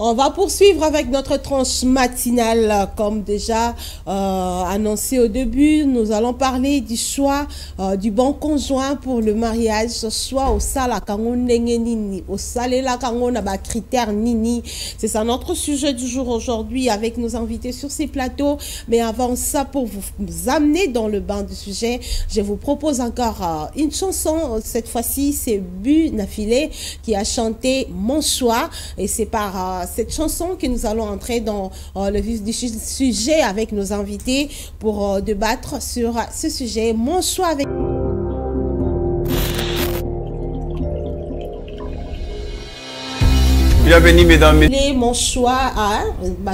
On va poursuivre avec notre tranche matinale. Comme déjà annoncé au début, nous allons parler du choix du bon conjoint pour le mariage, soit au sala kango ndenge nini, au salela kango na ba critères nini. C'est ça notre sujet du jour aujourd'hui avec nos invités sur ces plateaux. Mais avant ça, pour vous amener dans le bain du sujet, je vous propose encore une chanson. Cette fois-ci, c'est Bu Nafilé qui a chanté Mon choix, et c'est par cette chanson que nous allons entrer dans le vif du sujet avec nos invités pour débattre sur ce sujet. Mon choix avec... Bienvenue mesdames, messieurs. Mon choix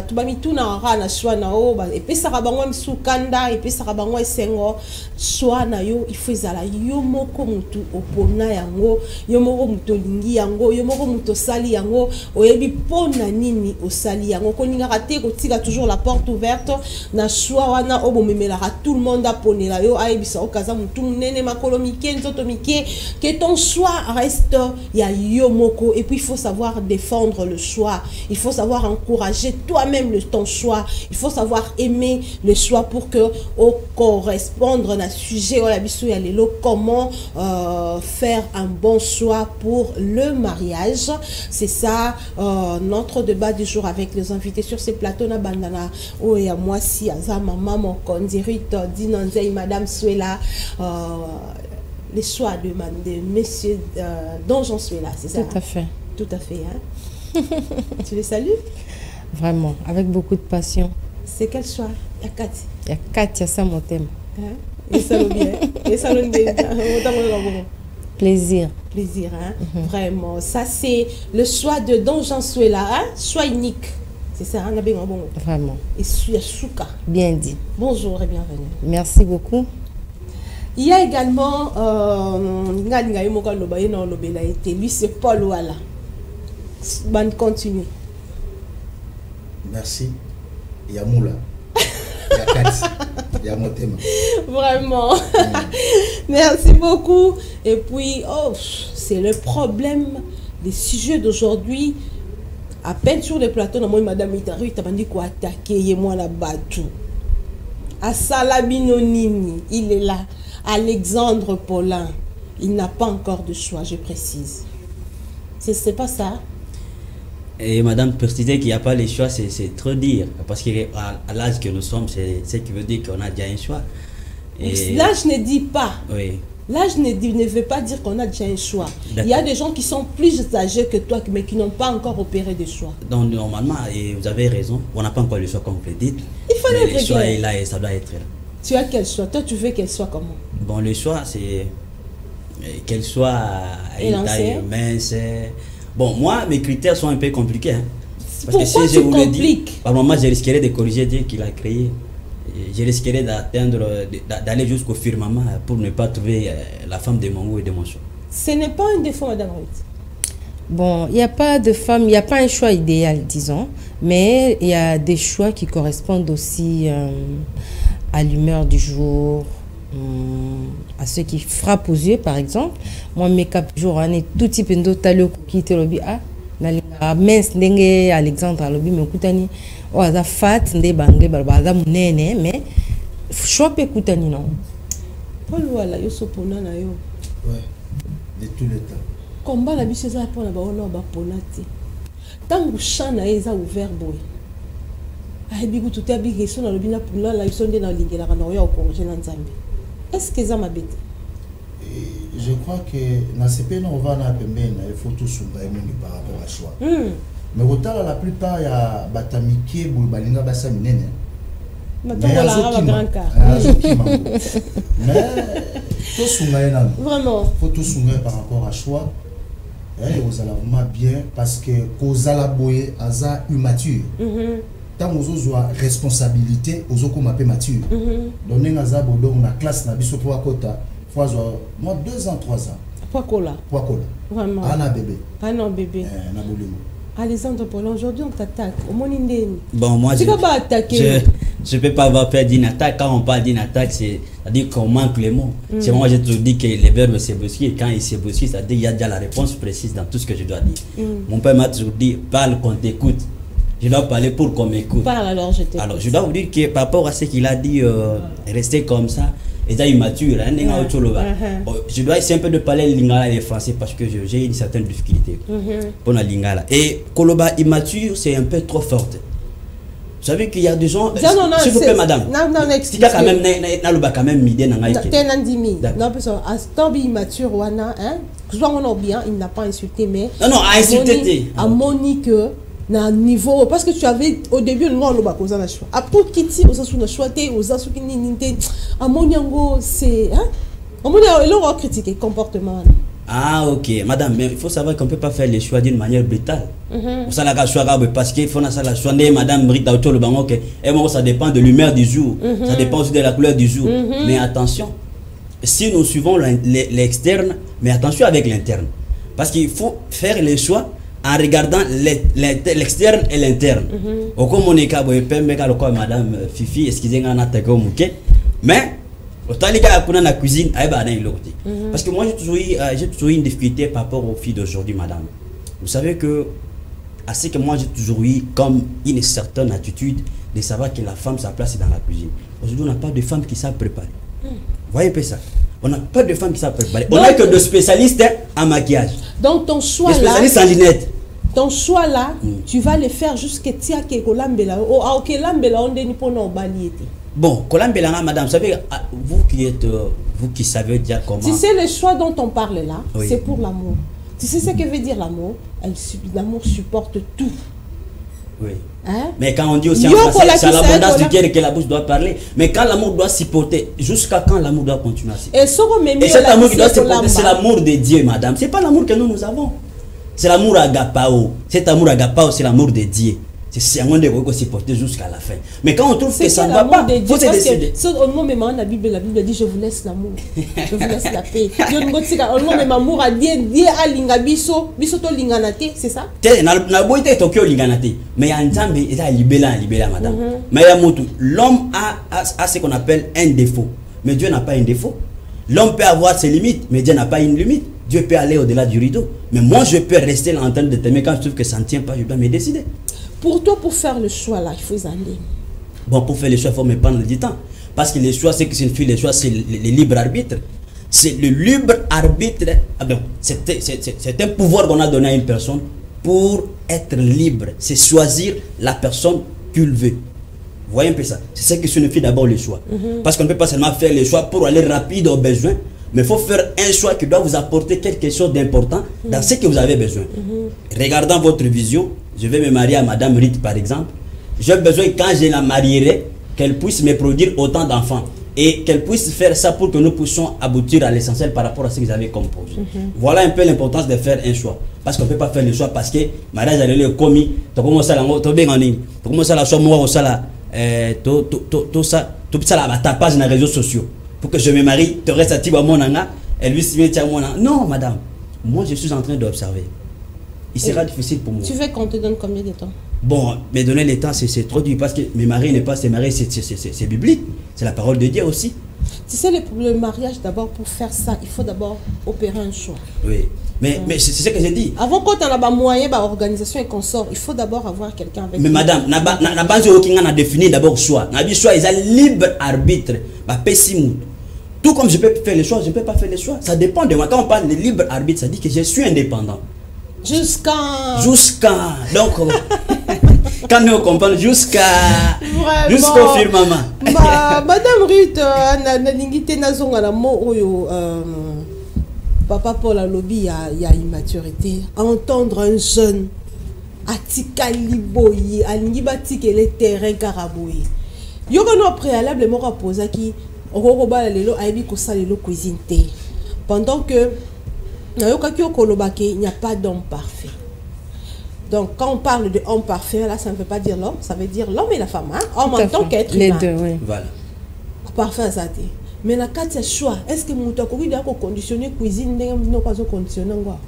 tu bami tout na na choix na o et puis ça rabango msukanda et puis ça rabango esengo choix na yo il faut zala yo moko mutu opona yango yo moko mutu lingi yango yo moko mutu sali yango oyebi pona nini osali yango koninga raté ko tika toujours la porte ouverte na choix wana obomemela tout le monde aponela yo ayebisa okaza mutu nene makolo mike nzoto mike que ton choix reste ya yo moko, et puis il faut savoir défendre le choix, il faut savoir encourager toi-même ton choix, il faut savoir aimer le choix pour que au correspondre à sujet comment faire un bon choix pour le mariage. C'est ça notre débat du jour avec les invités sur ces plateaux na bandana o ya moi si aza maman mon condirite dinanzei madame Suela les choix de messieurs dont j'en suis là, c'est ça? Tout à fait. Tout à fait, hein? Tu les salues? Vraiment, avec beaucoup de passion. C'est quel choix? Il y a quatre. Il y a quatre, il y a ça mon thème. Et ça le bien. Et ça le bien. Plaisir. Plaisir, hein? Vraiment. Ça, c'est le choix de Don Jean Suela, hein? Choix unique. C'est ça, hein? Vraiment. Et Souka. Bien dit. Bonjour et bienvenue. Merci beaucoup. Il y a également lui c'est Paul Ouala. Bonne continue. Merci. Il y a Moula. Il y a Katz. Il y a Motema. Vraiment. Merci beaucoup. Et puis, c'est le problème des sujets d'aujourd'hui. À peine sur les plateaux, madame Itaru, tu as dit quoi attaquer, moi là-bas tout. À Salabino Nini, il est là. Alexandre Paulin, il n'a pas encore de choix, je précise. C'est pas ça? Et madame précisait qu'il n'y a pas les choix, c'est trop dire. Parce qu'à l'âge que nous sommes, c'est ce qui veut dire qu'on a déjà un choix. L'âge ne dit pas. Oui. L'âge ne veut pas dire qu'on a déjà un choix. Il y a des gens qui sont plus âgés que toi, mais qui n'ont pas encore opéré de choix. Donc normalement, et vous avez raison, on n'a pas encore le choix comme vous le dites. Il fallait le choix est là et ça doit être là. Tu as quel choix? Toi, tu veux qu'elle soit comment? Bon, le choix, c'est qu'elle soit à une taille mince. Bon, moi, mes critères sont un peu compliqués. Hein. Parce pourquoi que si je vous le dis, par moment, je risquerais de corriger Dieu qui l'a créé. Je risquerais d'aller jusqu'au firmament pour ne pas trouver la femme de mon goût et de mon choix. Ce n'est pas un défaut, madame Ruth. Bon, il n'y a pas de femme, il n'y a pas un choix idéal, disons, mais il y a des choix qui correspondent aussi à l'humeur du jour, à ceux qui frappent aux yeux, par exemple. Moi, mes cap jour, on est tout type de talent qui te lobby. Ah, mince, n'enge Alexandre a lobby, mais écoutez, oh, ça fat, n'enge bangé, barbaza, m'nene, mais choix peut écouter non. Paul voilà, yo sopona na yo. Ouais, de tout le temps. Combat la biche ça pour la ba ona ba ponati. Tant que champ na eza ouvert boy. Est-ce que ça m'a bête? Je crois que dans ce pays, on va il faut tout soumettre par rapport à choix. Mais autant la plupart, il y a Batamiki, Balinga, Bassaminene. Mais tout soumettre. Vraiment. Il faut tout soumettre par rapport à choix. Et vous allez vraiment bien parce que vous allez boyer à immature. Tant que vous avez responsabilité, vous avez un peu mature. Donc, vous avez la classe, vous avez moi 2 ans, 3 ans. Pourquoi? Vraiment. Un bébé. Un bébé. Alexandre Paulin, aujourd'hui on t'attaque. Bon, moi je ne peux pas avoir peur d'une attaque. Quand on parle d'une attaque, c'est-à-dire qu'on manque les mots. C'est moi j'ai toujours dit que les verbes se bousculent. Quand ils se bousculent, c'est-à-dire qu'il y a déjà la réponse précise dans tout ce que je dois dire. Mon père m'a toujours dit, parle qu'on t'écoute. Je dois parler pour qu'on m'écoute. Parle alors, je t'écoute. Alors, je dois vous dire que par rapport à ce qu'il a dit, rester comme ça, et ça immature, hein, je dois essayer un peu de parler lingala et le français parce que j'ai une certaine difficulté pour la lingala. Et Koloba immature, c'est un peu trop forte. Vous savez qu'il y a des gens. S'il vous plaît, madame. Non, si quand même, quand même, midi, non, immature, il n'a pas insulté, mais. Non, a insulté. À Monique. Na niveau parce que tu avais au début non le bako za na choix après kiti oza sous na choix té oza sous kini ninte amoniango c'est hein amonia il aura critiqué comportement. Ah ok madame, mais il faut savoir qu'on peut pas faire les choix d'une manière brutale. Ça la choix parce qu'il faut na ça la choix madame Rita autour le bango que et bon ça dépend de l'humeur du jour, ça dépend aussi de la couleur du jour. Mais attention, si nous suivons l'externe, mais attention avec l'interne parce qu'il faut faire les choix en regardant l'externe et l'interne. Au comme on est madame Fifi, excusez-moi, mais autant les gars dans la cuisine, parce que moi j'ai toujours eu une difficulté par rapport aux filles d'aujourd'hui, madame. Vous savez que à ce que moi j'ai toujours eu comme une certaine attitude de savoir que la femme sa place est dans la cuisine. Aujourd'hui on n'a pas de femmes qui savent préparer. Voyez un peu ça. On n'a pas de femmes qui savent préparer. On n'a que de spécialistes en maquillage. Donc ton choix là. Spécialistes en lunettes. Ton choix là, tu vas le faire jusqu'à tia ke kolambela. Oh, ok, lambela on deni pour non baliété. Bon, kolambela madame, vous savez, vous qui savez dire comment. Si c'est le choix dont on parle là, oui. C'est pour l'amour. Tu sais ce que veut dire l'amour? L'amour supporte tout. Oui. Hein? Mais quand on dit aussi en français, c'est à l'abondance du cœur que la bouche doit parler. Mais quand l'amour doit supporter, jusqu'à quand l'amour doit continuer à supporter? Et cet amour qui doit supporter, c'est l'amour de Dieu, madame. C'est pas l'amour que nous avons. C'est l'amour agapao. Cet amour agapao, c'est l'amour de Dieu. C'est un amour de Dieu supporter jusqu'à la fin. Mais quand on trouve que ça ne va pas, il faut se décider. Au moment où la Bible dit je vous laisse l'amour. Je vous laisse la paix. Au moment où l'amour a dit à lingabiso, biso to linganate, c'est ça? Na boite Tokyo linganate. Mais en Nzambe, il a libéla madame. Mais l'homme a ce qu'on appelle un défaut. Mais Dieu n'a pas un défaut. L'homme peut avoir ses limites, mais Dieu n'a pas une limite. Dieu peut aller au-delà du rideau. Mais moi, je peux rester là en train de t'aimer. Quand je trouve que ça ne tient pas, je dois me décider. Pour toi, pour faire le choix là, il faut y aller. Bon, pour faire le choix, il faut me prendre du temps. Parce que les choix, c'est que c'est une fille, les choix, c'est le libre arbitre. C'est le libre arbitre. C'est un pouvoir qu'on a donné à une personne pour être libre. C'est choisir la personne qu'il veut. Vous voyez un peu ça. C'est ça que signifie d'abord le choix. Parce qu'on ne peut pas seulement faire le choix pour aller rapide aux besoins. Mais il faut faire un choix qui doit vous apporter quelque chose d'important dans ce que vous avez besoin. Regardant votre vision, je vais me marier à Madame Rite par exemple. J'ai besoin quand je la marierai, qu'elle puisse me produire autant d'enfants. Et qu'elle puisse faire ça pour que nous puissions aboutir à l'essentiel par rapport à ce que vous avez comme projet. Voilà un peu l'importance de faire un choix. Parce qu'on ne peut pas faire le choix parce que mariage a le commis, tu commences à la choix, moi, tout ça, la tapage dans les réseaux sociaux. Pour que je me marie, tu restes à Tiba Monanga, et lui se met à Monanga. Non, madame, moi je suis en train d'observer. Il sera difficile pour moi. Tu veux qu'on te donne combien de temps? Bon, mais donner le temps, c'est trop dur parce que me marier n'est pas se marier, c'est biblique. C'est la parole de Dieu aussi. Tu sais, le mariage, d'abord, pour faire ça, il faut d'abord opérer un choix. Oui, mais c'est ce que j'ai dit. Avant, quand on a des moyens, organisation et consort, il faut d'abord avoir quelqu'un avec. Mais madame, na base aucun a défini d'abord choix. Na choix, ils ont libre arbitre. Tout comme je peux faire les choix, je ne peux pas faire les choix. Ça dépend de moi. Quand on parle de libre arbitre, ça dit que je suis indépendant. Jusqu'à. Donc, quand nous comprenons jusqu'au firmament. Madame Ruth, Papa Paul a lobby, il y a immaturité. Entendre un jeune, Atikali Boyi, Alingibati qui est le terrain Karaboyi. Il y a un préalable, moi, poser qui, pendant que, il n'y a pas d'homme parfait. Donc, quand on parle de homme parfait, là, ça ne veut pas dire l'homme, ça veut dire l'homme et la femme. Hein? Homme en tant qu'être humain. Les deux, oui. Voilà. Parfait, ça dit. Mais la carte, c'est choix. Est-ce que mon tokori doit conditionner cuisine, non pas conditionner quoi?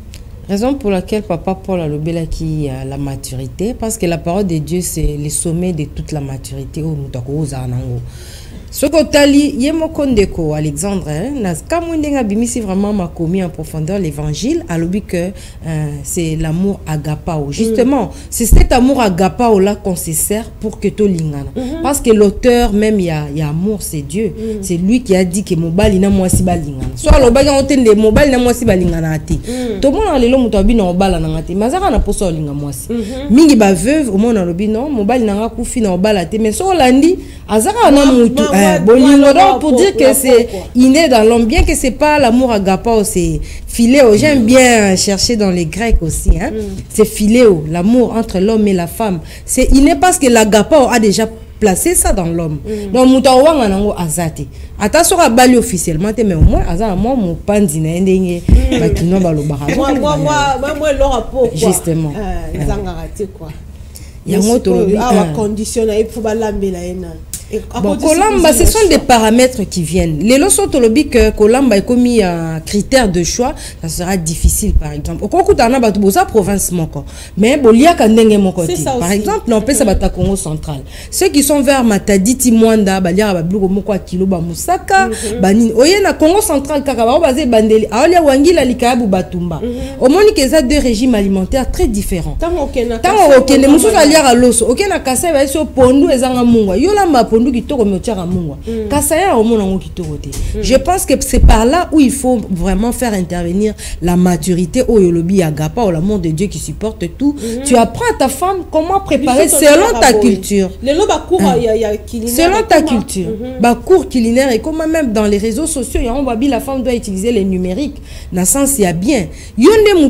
Raison pour laquelle Papa Paul a lobé qui a la maturité, parce que la parole de Dieu, c'est le sommet de toute la maturité. Soko tali yemo kondeko Alexandre na kamundenga bimisi vraiment m'a commis en profondeur l'évangile à l'obi que c'est l'amour agapao. Justement, c'est cet amour agapao là qu'on se sert pour que to lingana. Parce que l'auteur même il y a amour, c'est Dieu. C'est lui qui a dit que mobali na mwasi balingana. Soit lo baga ontende mobali na mwasi balingana ati. To mona lelo muto abi na obala na ngati. Mazaka na poso linga mwasi. Mingi ba veuve au mona lobi non mobali na nga kufi na obala te mais so landi azaka na mutu bolingo donc pour dire que c'est inné dans l'homme bien que c'est pas l'amour agapao c'est philéo. J'aime bien chercher dans les Grecs aussi hein. C'est philéo, l'amour entre l'homme et la femme. C'est inné parce que l'agapao a déjà placé ça dans l'homme. Donc muta wanga nango azate. Attention à bali officiellement mais au moins azana moi mon pandi na ndenge bakino balobaka. Moi le rapport quoi. Justement. Zangaraté quoi. Yango to lobi conditionné pour balambela ena. Bon, Kolamba, ce sont des paramètres qui viennent. Les lois sont que Kolamba est commis un critère de choix, ça sera difficile par exemple. Au Congo d'Ana Batoubosa province moko, mais Bolia Kandenge moko. Par exemple, non peut Bata Congo central. Ceux qui sont vers Matadi Timwanda, Balia Babluko moko Kilo Bamusaka, Banin. Oye na Congo central Kakaba basé Bandeli, Aolia Wangila Likabu Batumba. Au moins que ça deux régimes alimentaires très différents. Tant aucun ne musu alia à l'osso, aucun na kasa va sur Pondu et Zanga Mungwa. Yolamba je pense que c'est par là où il faut vraiment faire intervenir la maturité au yolobi agapa ou l'amour de Dieu qui supporte tout. Tu apprends à ta femme comment préparer selon ta culture. Selon ta culture. Cours culinaire et comment même dans les réseaux sociaux, la femme doit utiliser les numériques. Dans le sens, il y a bien.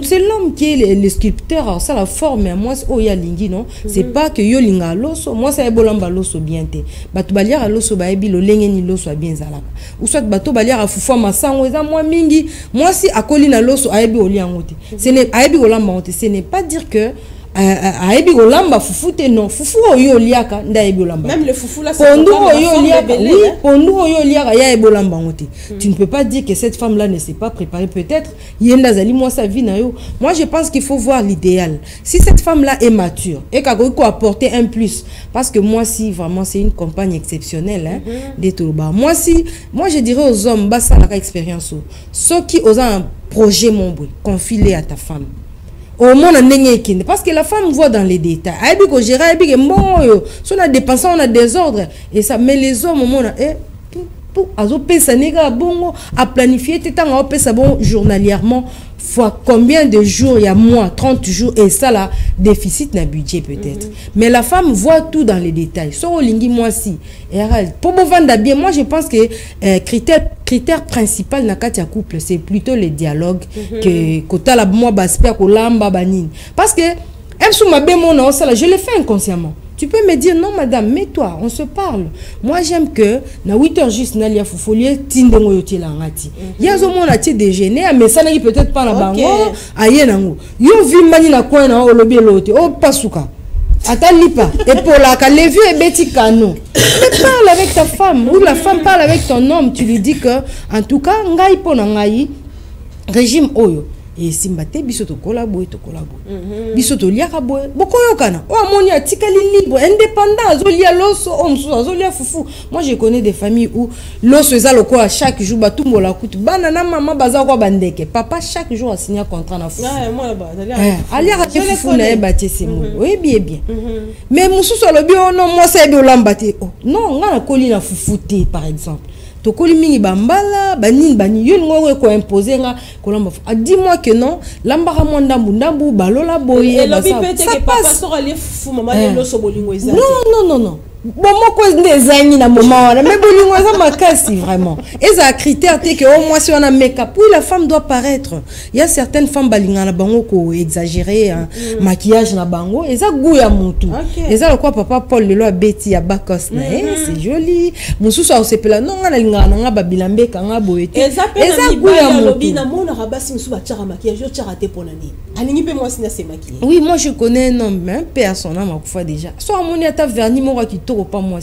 C'est l'homme qui est le sculpteur, alors ça la forme, moi, non? C'est pas que yolinga loso, moi, ça est bolamba loso bien te. Bato baliara loso baebi lo lengeni loso bien zalaka ou soit bato baliara fufa masango eza moi mingi moi si akoli na loso aebi oliango te ce n'est aebi olamba ngote ce n'est pas dire que aebi olamba fufu te non fufu oyo liaka nda aebi olamba même le fufu là c'est pondu oyo liaka oui pondu oyo liaka ya aebi olamba ngote tu ne peux pas dire que cette femme là ne s'est pas préparée peut-être yenda zali moi sa vie na yo. Moi je pense qu'il faut voir l'idéal. Si cette femme là est mature et qu'elle peut apporter un plus parce que moi si vraiment c'est une compagne exceptionnelle hein des Toloba. Moi je dirais aux hommes bah ça la expérience ceux qui osent un projet mon boy confie-les à ta femme. Au monde parce que la femme voit dans les détails. Si on a dépensé, on a des ordres. Et ça, mais les hommes, au monde, à planifier, journalièrement, fois combien de jours, il y a moins, 30 jours, et ça là, déficit n'a budget peut-être. Mais la femme voit tout dans les détails. So lingi moi si. Pour me vendre bien, moi je pense que critère principal dans le couple, c'est plutôt le dialogue que kota la moi basper ko lamba banine. Parce que je le fais inconsciemment. Tu peux me dire, non madame, mets-toi, on se parle. Moi j'aime que, na 8h juste, na lia foufolier, tindongo yote la ngati. Yazo mon ati déjeuner, mais ça n'est peut-être pas la bango, aye nango. Yo vi mani na coin na olobi lote, oh pasuka. Attends pas. Et pour la les vieux et bêtis canon. Mais parle avec ta femme, ou la femme parle avec ton homme, tu lui dis que, en tout cas, ngai pona ngai, régime oyo. Et si mbate biso to kolabo. Biso to liaka boy. Boko yokana. O amoni atikali libre, indépendant, azolia loso, omso, azolia fufu. Moi je connais des familles où loso ezalo quoi chaque jour batumbo la kutu. Banana maman baza kwa bandeke. Papa chaque jour a signé un contrat na fufu. Ouais, moi là-bas, alia ke fufu na ebate c'est moi. Oui bien. Mais mususu lobi oh non moi ça ebi olambate. Oh non, nga na koli na fufu te par exemple. Tokoli mingi bambala bani yo ngoko ko imposer nga kolamba dis-moi que non lambara mo ndambu balola boye et lobi pete que papa sera les fou maman le so bolingo eza non bon moi quoi des années na moment mais bolingo eza makasi vraiment et ça critère que au moins si on a make-up oui la femme doit paraître. Il y a certaines femmes balinga na bango ko exagérer maquillage na bango et ça goût ya mutu et ça quoi papa Paul le loi Betty ya bakos na c'est joli mususu au sepela non nga linga nga babilambe kanga boete et ça goût ya mutu na mona rabasi musu ba tchara maquillage yo tchara te ponani alingi pe moi sina se maquiller. Oui moi je connais un homme un personne ma fois déjà so amoni ata vernis mo qui toro pas moi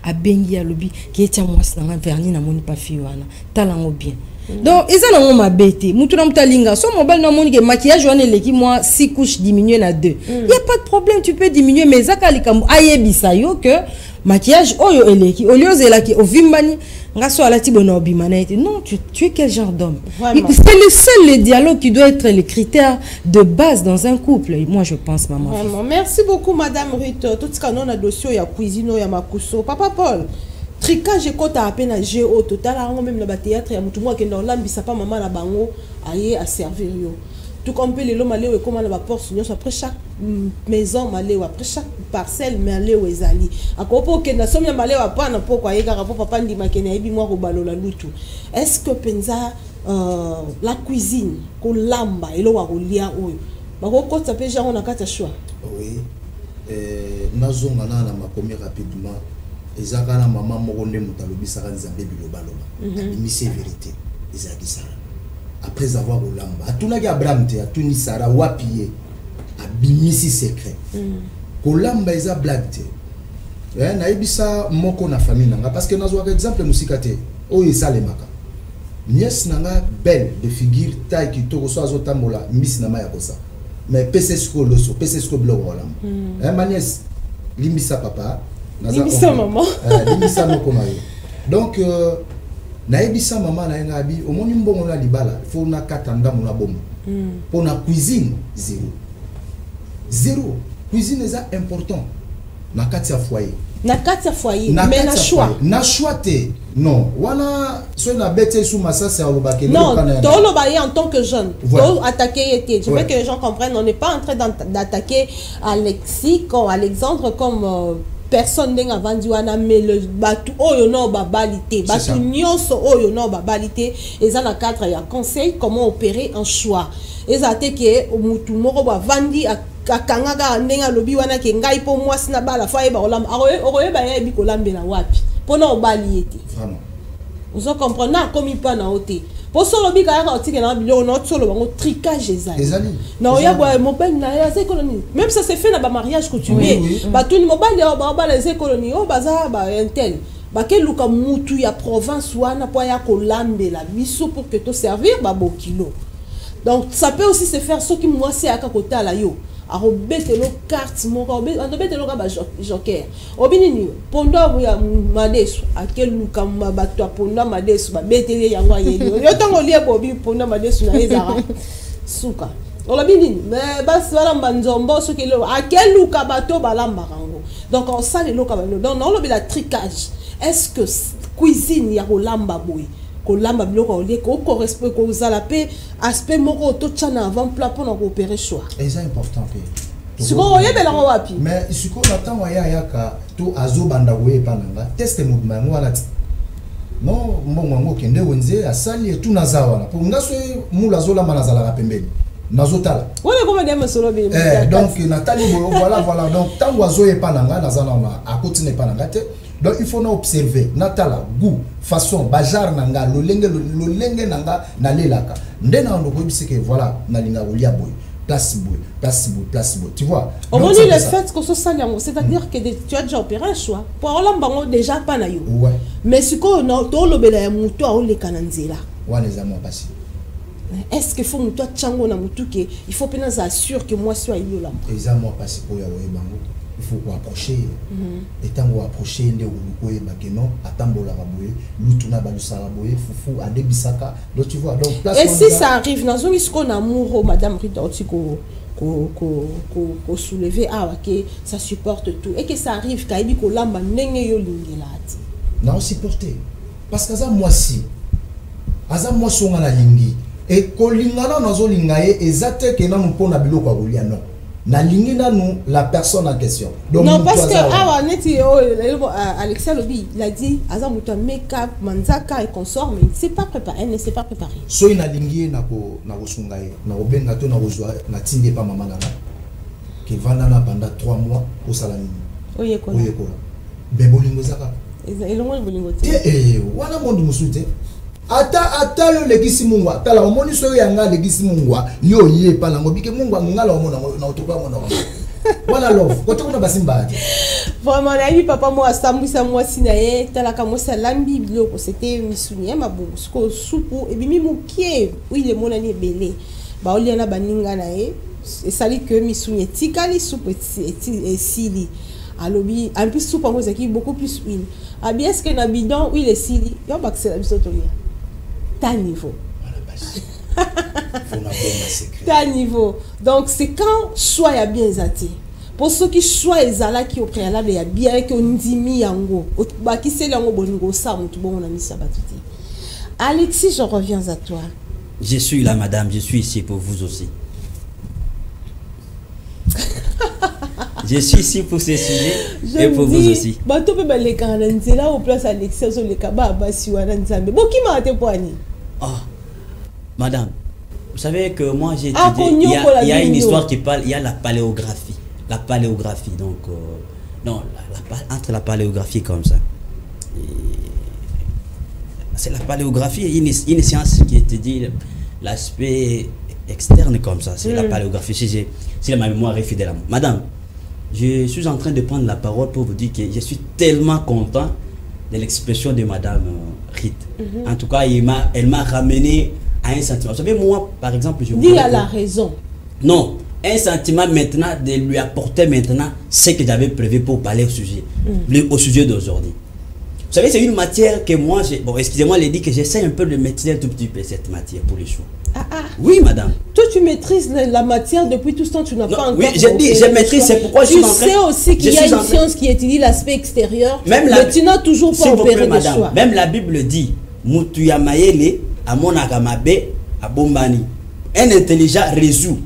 a bengi ya lobi qui était moi dans vernis na moni pas fi wana talango bien Donc ils ont un mabete mutu na linga so mobile na moni que maquillage on eleki moi 6 couches diminuer na 2 il y a pas de problème, tu peux diminuer mais zaka likambo ayebisa yo que maquillage oyo eleki oliozela ki ovimbani ngaso alati bona obimana ete non, tu es quel genre d'homme? C'est le seul dialogue qui doit être le critère de base dans un couple. Et moi je pense maman. Vraiment. Merci beaucoup madame Ruth. Tout ce qu'on a dossier ya cuisine ya makuso. Papa Paul. Tricage et côté à peine à géo total même le théâtre ya mutu moi que dans l'ambisa pas maman la bango aye à servir yo. Tout comme peut les lots malé ou comment la porte après chaque maison malé ou après chaque parcelle malé ou ezali. À propos que na somia malé ou pas na pourquoi y rapport papa ndi makene ebi moi robalo la lutu. Est-ce que penza la cuisine ko lamba elo wa rolia oyo. Ba ko kota pe genre na kata choix. Oui. Nazonga na ma première rapidement. Ezaka na maman moko nde mutalobi saka nzambe bilobaloba. Bimisi vérité. Ezaki ça. Après avoir olamba atunaki Abraham te atuni Sara wapiye abimisi secret kolamba eza blague te na ebisa moko na famille nanga parce que nazo exemple musika te o esalemaka nièce nanga belle de figure taille kitoko so azotambola misi na maya kosa mais PCSco loso PCSco blog olamba ma nièce limbisa papa limbisa maman limbisa moko mayo donc na ebisa maman na nga abi omoni mbongo na libala faut na katanda mona bombo pour na cuisine zéro cuisine est important na kati ya foyer mais na choix te non wana so na bête sous masasa au baké non to lo baye en tant que jeune to attaquer était je veux que les gens comprennent, on n'est pas en train d'attaquer Alexis comme Alexandre comme personne n'a vendu wana mais le batu oyo no babalité batu nyonso oyo no babalité eza na cadre ya conseil comment opérer un choix ezate ke mutu moko ba vandi akangaka ndenga lobi wana ke ngai po mwasi na bala fa eba olamba oye ba yebi kolambela wapi pona obali ete vraiment vous comprenez comme pas na oté pour solo bi ka otike na bilo no solo bango tricage ezali non ya boy mobile na ya c'est colonie même ça c'est fait na ba mariage coutumier ba tout mobile ya ba les colonies o baza ba intel ba ke luka mutu ya province wana po ya kolambela biso pour que to servir ba bokilo donc ça peut aussi se faire ce qui moi c'est aka kota la yo a robetelo carte moko robetelo ka ba joker obinini pondo ya madesu akel luka mabato pondo madesu ba betele yango yeli yo tango lie bobi pondo madesu na ezara suka olobinini mais bas wala mbanzombo soki lo akel luka bato balamba rango donc on sale le loka ba donc on lobi la tricage est-ce que cuisine ya kolamba boy kolamba biloko olie ko correspond ko uzala pe aspect moko to tchana avant plat pour na opérer choix et c'est important pe siko oyebela ngo wapi mais siko natango ya yaka to azobanda koye pananga teste mouvement wana non mbongo ngo kende wenze asali tout nazawa na pour ngaso mula zola manazala la pembeni nazotala wala comme des mesolo bi donc natali voilà donc tango azoye pananga nazana na akotine pananga te. Donc il faut observer natala goût façon bajar nanga lolenge nanga na lelaka ndena ndoko bise que voilà na linga olia boy place boy tu vois au moins le fait que ce soit c'est-à-dire que tu as déjà opéré un choix pour olambango déjà pas na yo ouais mais ce qu'on a to lobela ya muto a ole kananzela wa les amours passés est-ce que faut muto tchango na mutu que il faut peine s'assurer que moi soit yo là les amours passés pour ya bango il faut qu'on approcher et tant qu'on approcher ndé ulukoye bakeno atambola raboué lutuna balusala boye fufu adebisaka donc tu vois donc place et si ça arrive dans un risque amoureux madame Rita Otiko ko soulever que ça supporte tout et que ça arrive kaibi ko lamba ndenge yo lingelati non supporter parce que ça moi si aza moi songa na lingi et ko lingana nazo lingaye ezate ke na mpona biloko akolia non na lingina nous la personne en question donc non parce que neti Alexia Lobi il a dit aza muta make-up manzaka et consort mais c'est pas préparé elle ne s'est pas préparée so ina lingi na ko sungaye na ko benga to na ko zwa na tinde pa mama nana qui vanda na pendant 3 mois au salami oyeko bebolingo zaka elongo bolingo te wana monde musute ata yo legisi mungwa tala omoni so yanga legisi mungwa yo ye pa nango bike mungwa ngala omona na otoka mona Voilà love. Quand on a basimba. Vraiment, là, oui, papa, moi, ça, moi, si naïe, t'as la camosse à l'ambiblo, c'était misounia, ma bon, ce qu'on soupe, et bien, mon pied, oui, le mon année belé. Bah, on y en a baninga naïe, et ça dit que misounia, tikali soupe et sili. Alors, en plus, soupe, en gros, beaucoup plus huile. Ah, bien, est-ce que n'a bidon, oui, les sili, y'a pas que c'est la bisotolia. T'as niveau. T'as niveau. Donc, c'est quand soit y'a bien zati. Pour ceux qui soit ezala qui au préalable ya bien que on dit mi yango ba qui c'est lango boningo ça on tout bon on a mis ça batouti. Alexis, je reviens à toi. Je suis là madame, je suis ici pour vous aussi. Je suis ici pour ces sujets et pour vous aussi. Bah tu peux pas les canaliser là au place Alexis sur les kaba basi wana nzambe. Bon qui m'a été poigné. Ah. Madame, vous savez que moi j'ai étudié il y a une histoire qui parle, il y a la paléographie. La paléographie, donc, non, entre la paléographie comme ça. C'est la paléographie, une science qui étudie l'aspect externe comme ça. C'est la paléographie, si ma mémoire est fidèle à moi. Madame, je suis en train de prendre la parole pour vous dire que je suis tellement content de l'expression de Madame Rite. En tout cas, elle m'a ramené à un sentiment. Vous savez, moi, par exemple, je vous dis à la raison. Non. Un sentiment maintenant de lui apporter maintenant ce que j'avais prévu pour parler au sujet d'aujourd'hui. Vous savez, c'est une matière que moi, bon, excusez-moi, elle dit que j'essaie un peu de maîtriser un tout petit peu cette matière pour les choix. Oui, madame. Toi, tu maîtrises la matière depuis tout ce temps, tu n'as pas encore. Oui, j'ai dit, je maîtrise, c'est pourquoi je suis en train. Tu sais aussi qu'il y a une science qui étudie l'aspect extérieur, mais tu n'as toujours pas opéré de choix. Même la Bible dit, Mutu Yamayele, Amonagamabe, Abombani. Un intelligent résout.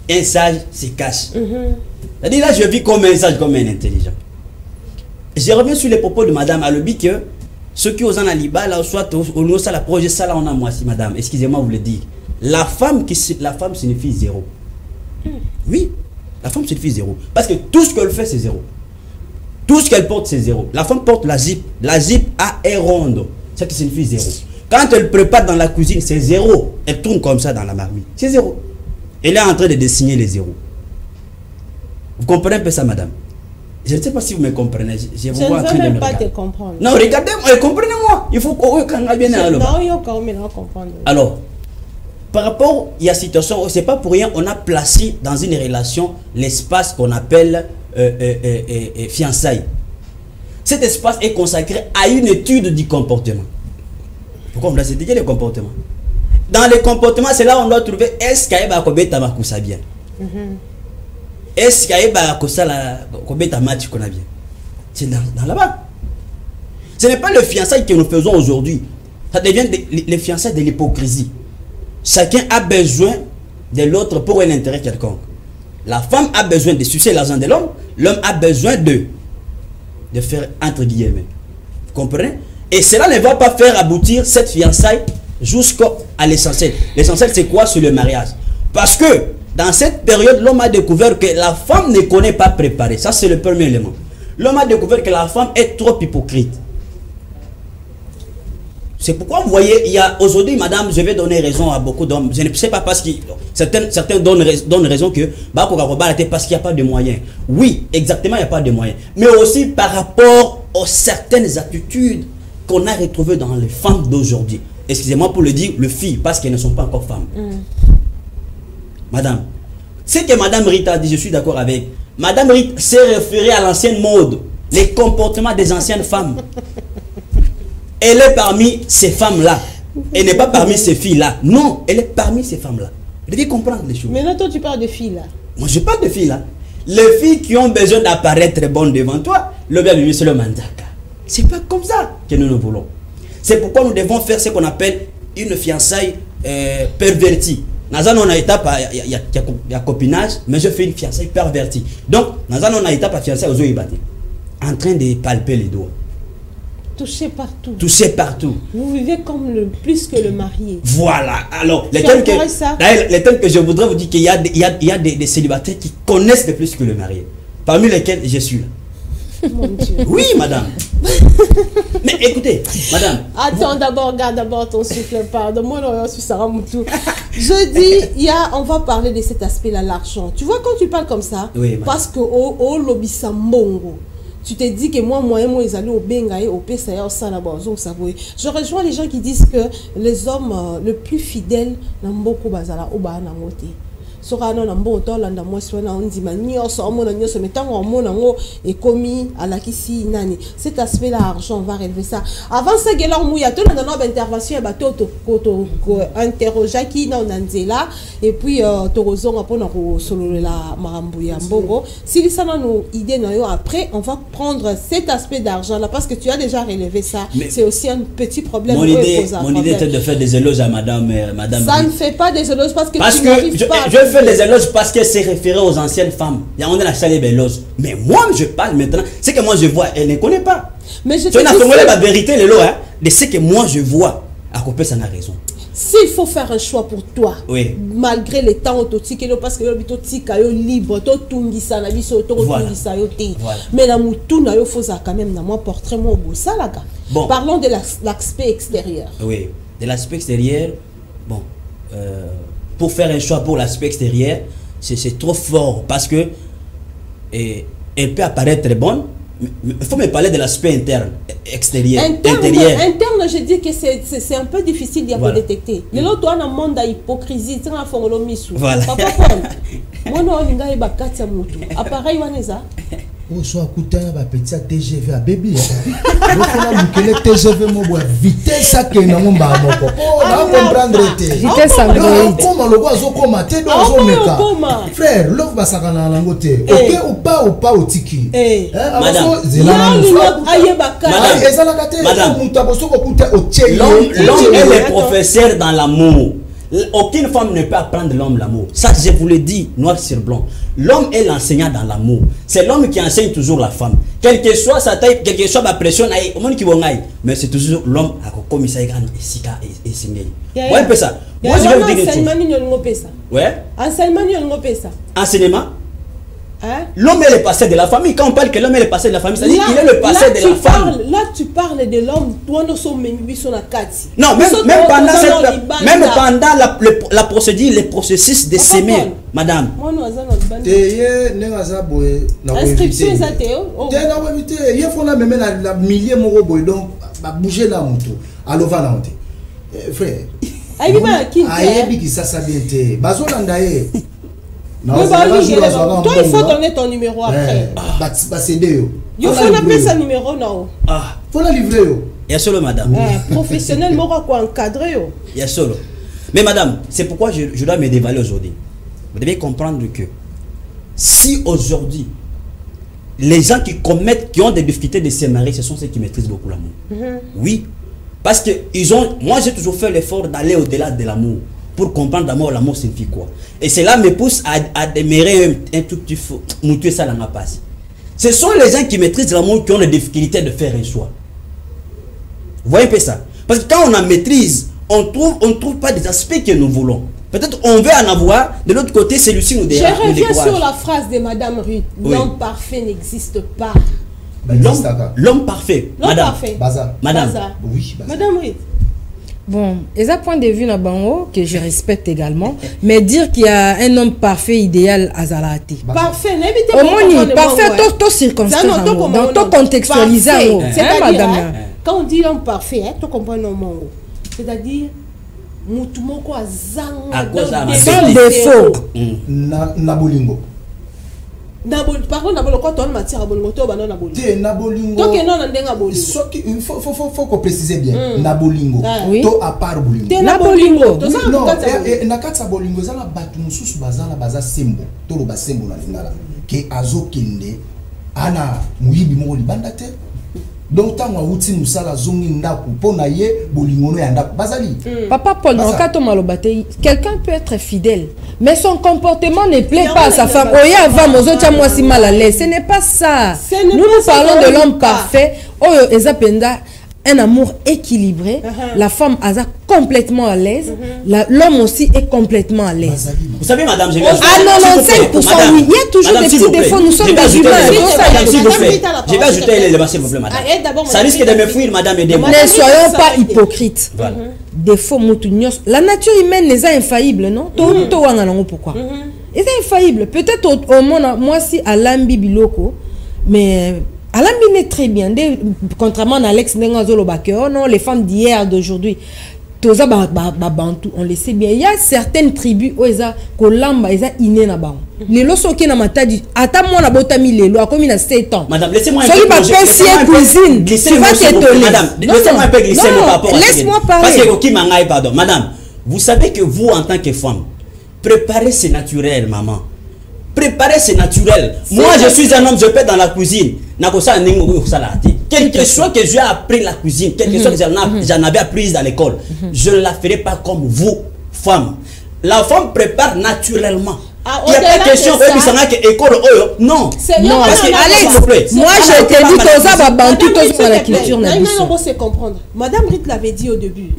Un sage se cache. C'est-à-dire là, je vis comme un sage, comme un intelligent. Je reviens sur les propos de madame Alobi que ceux qui osent en aliba, là, soit au nom de la projet, ça là, on a moi, si madame, excusez-moi, vous le dire. La femme signifie zéro. Oui, la femme signifie zéro. Parce que tout ce qu'elle fait, c'est zéro. Tout ce qu'elle porte, c'est zéro. La femme porte la zip. La zip est ronde. Ça qui signifie zéro. Quand elle prépare dans la cuisine, c'est zéro. Elle tourne comme ça dans la marmite. C'est zéro. Elle est en train de dessiner les zéros. Vous comprenez un peu ça, madame? Je ne sais pas si vous me comprenez. Je ne veux même pas te comprendre. Non, regardez-moi, comprenez-moi. Il faut qu'on bien. Non, il y a encore mieux à comprendre. Alors, par rapport à la situation, c'est pas pour rien, on a placé dans une relation l'espace qu'on appelle fiançailles. Cet espace est consacré à une étude du comportement. Pourquoi on doit étudier le comportement? Dans les comportements, c'est là où on doit trouver est-ce qu'il y a bien. Est-ce qu'il y a match qu'on a bien. C'est dans là-bas. Ce n'est pas le fiançailles que nous faisons aujourd'hui. Ça devient les fiançailles de l'hypocrisie. Chacun a besoin de l'autre pour un intérêt quelconque. La femme a besoin de sucer l'argent de l'homme. L'homme a besoin de faire entre guillemets. Vous comprenez? Et cela ne va pas faire aboutir cette fiançaille jusqu'à l'essentiel. L'essentiel, c'est quoi? C'est le mariage. Parce que dans cette période, l'homme a découvert que la femme ne connaît pas préparer. Ça, c'est le premier élément. L'homme a découvert que la femme est trop hypocrite. C'est pourquoi vous voyez, il y a aujourd'hui, madame, je vais donner raison à beaucoup d'hommes. Je ne sais pas parce que certains donnent raison que parce qu'il n'y a pas de moyens. Oui, exactement, il n'y a pas de moyens. Mais aussi par rapport aux certaines attitudes qu'on a retrouvées dans les femmes d'aujourd'hui. Excusez-moi pour le dire, les filles, parce qu'elles ne sont pas encore femmes. Madame, ce que madame Rita a dit, je suis d'accord avec. Madame Rita s'est référée à l'ancienne mode, les comportements des anciennes femmes. Elle est parmi ces femmes-là. Elle n'est pas parmi ces filles-là. Non, elle est parmi ces femmes-là. Vous devez comprendre les choses. Maintenant, toi, tu parles de filles-là. Moi, je parle de filles-là. Les filles qui ont besoin d'apparaître bonnes devant toi, le bien c'est le mandaka. C'est pas comme ça que nous voulons. C'est pourquoi nous devons faire ce qu'on appelle une fiançaille pervertie. Dans une étape, il y a copinage, mais je fais une fiançaille pervertie. Donc, dans une étape, la fiançaille aux yeux en train de palper les doigts. Toucher partout. Toucher partout. Vous vivez comme plus que le marié. Voilà. Alors, les thèmes que je voudrais vous dire qu'il y a des célibataires qui connaissent de plus que le marié. Parmi lesquels je suis là. Mon Dieu. Oui, madame. Mais écoutez, madame. Attends, d'abord, garde d'abord ton souffle, pardon. Moi, non, je suis Sarah Moutou. Je dis, on va parler de cet aspect-là, l'argent. Tu vois, quand tu parles comme ça, oui, parce que au lobby Sambongo, tu te dis que moi, ils allaient au Bengaï, au Pessaya, au Salabazon, ça va. Je rejoins les gens qui disent que les hommes le plus fidèles, n'amboko bazala, au Bahanamote. Sora non ambo tolanda mwesi na ondima nyoso omona nyoso metango omona ngo ekomi alakisi nani cet aspect là argent on va relever ça avant ça que là mouya to na nobe intervention ba to interroger qui na onanzela et puis torozonga pona ko sololela marambu ya mbongo si ça na nous idée na yo après on va prendre cet aspect d'argent là parce que tu as déjà relevé ça c'est aussi un petit problème mon idée était de faire des éloges à madame ça ne fait pas des éloges parce que tu n'arrives pas je fais des éloges parce que c'est référé aux anciennes femmes. Il y a on a la salle des éloges. Mais moi, je parle maintenant. C'est que moi, je vois. Elle ne connaît pas. Mais je te dis la vérité, le lot, hein, de ce que moi, je vois. À côté, ça n'a raison. S'il faut faire un choix pour toi, oui. Malgré les temps autotiques, parce que tu es libre, tu es mais la moutouna, il faut quand même dans mon portrait, mon beau ça là. Bon. Parlons de l'aspect extérieur. Oui, de l'aspect extérieur, bon. Pour faire un choix pour l'aspect extérieur, c'est trop fort parce que elle peut apparaître très bonne. Il faut me parler de l'aspect interne, extérieur. Interne, je dis que c'est un peu difficile d'y avoir détecté. Mais là, tu as un monde d'hypocrisie, tu as un fond de l'omission. Voilà. Moi, non, je n'ai pas de moto. Appareil, Vanessa. Oh, soit écouté un petit TGV à bébé. Donc, on a le TGV, mon bois, vitesse à que nous avons comprendre. Vitesse à Android. Comment le bois, comment t'es dans son méca. Frère, l'offre va s'arranger à l'angoté. Ok, ou pas au tiki. Madame, l'homme est le professeur dans l'amour. Aucune femme ne peut apprendre l'homme l'amour. Ça, je vous le dis, noir sur blanc. L'homme est l'enseignant dans l'amour. C'est l'homme qui enseigne toujours la femme. Quelle que soit sa taille, quelle que soit ma pression, mais c'est toujours l'homme à comme ça et Singeli. Ouais, un peu ça. Moi, je vais vous dire quelque chose. Ouais. Enseignement. Hein? L'homme est le passé de la famille. Quand on parle que l'homme est le passé de la famille, c'est-à-dire qu'il est le passé de la femme. Là, tu parles de l'homme. Non, même pendant la procédure, le processus de s'aimer, madame. Inscription, ça il faut la même la millier moro boy donc bouger la moto. Alors va frère. Aïe, ça bien te. Bazolanda non, toi, il faut donner ton numéro après. Il faut appeler sa numéro, non. Ah, faut la livrer. Il y a solo, madame. Professionnel, moi, quoi, encadré. Il y a solo. Mais madame, c'est pourquoi je dois me dévaler aujourd'hui. Vous devez comprendre que si aujourd'hui, les gens qui ont des difficultés de se marier, ce sont ceux qui maîtrisent beaucoup l'amour. Oui. Parce que moi, j'ai toujours fait l'effort d'aller au-delà de l'amour. Pour comprendre d'abord l'amour signifie quoi. Et cela me pousse à démarrer un tout petit faux. Moutuer ça dans ma passe. Ce sont les gens qui maîtrisent l'amour qui ont des difficultés de faire un choix. Vous voyez un peu ça? Parce que quand on en maîtrise, on trouve pas des aspects que nous voulons. Peut-être on veut en avoir, de l'autre côté, celui-ci nous dérange. Je reviens sur la phrase de Madame Ruth. Oui. L'homme parfait n'existe pas. L'homme parfait. L'homme parfait. Madame. Oui, Madame Ruth. Bon, et ça point de vue na bango que je respecte également, mais dire qu'il y a un homme parfait idéal à Zalati. Parfait, n'évitez pas. Au moins, parfait, tout circonstance, donc tout contextualisé. C'est-à-dire, quand on dit l'homme parfait, tu comprends le mot. C'est-à-dire, mutumoko azanga sans défaut. Nabolingo. Par contre, quand on matière à bolingo, tu as nabolingo. Nabolingo. Donc, non, on il faut qu'on précise bien. Nabolingo. Oui. To à part bolingo. Nabolingo. Non, nakatsa bolingo za la batu mususu bazala baza sembo. To lo ba sembo na lingala. Ke azokende ana muyibi mo libanda te. Donc tant on outil musala zongi ndaku pona ye bolingono ya ndaku bazali. Papa Paul Nakato Malobate, quelqu'un peut être fidèle, mais son comportement ne plaît pas à sa femme. Oya avant mozotia moi si mal à l'aise. Ce n'est pas ça. Nous parlons de l'homme parfait. Oyo ezapenda un amour équilibré, la femme a complètement à l'aise, l'homme aussi est complètement à l'aise. Vous savez, madame, je vais ajouter... Ah, 95%, oui, il y a toujours des petits défauts, nous sommes des humains. Je vais ajouter l'élément, s'il vous plaît, madame. Ça risque de me fuir, madame, aidez-moi. Ne soyons pas hypocrites. Défaut, la nature humaine n'est pas infaillible, non? Pourquoi? Elle est infaillible. Peut-être au monde, moi, si à l'ambi biloko, mais... Alambi est très bien, contrairement à Alex Nengazolo Bakeo, non, les femmes d'hier, d'aujourd'hui, Toza Bantu, on le sait bien. Il y a certaines tribus où ils ont Kolamba, ils ont inné na ba. Les lois qui na matadi, ata moi na botami les lois comme il a 7 ans. Madame, laissez-moi un peu cuisine, tu vas t'étonner. Madame, laissez-moi un peu glisser mon rapport. Laisse-moi parler. Parce que qui m'engaille, pardon. Madame, vous savez que vous, en tant que femme, préparer c'est naturel, maman. Préparer c'est naturel. Moi je suis un homme, je peux dans la cuisine. Quelque chose que j'ai appris la cuisine, quelque chose que j'en avais appris dans l'école, je ne la ferai pas comme vous, femme. La femme prépare naturellement. Il n'y a pas de question non. Non, parce que Alex, moi je te dis que ça va bantu tout la culture. Non, c'est comprendre. Madame Rit l'avait dit au début.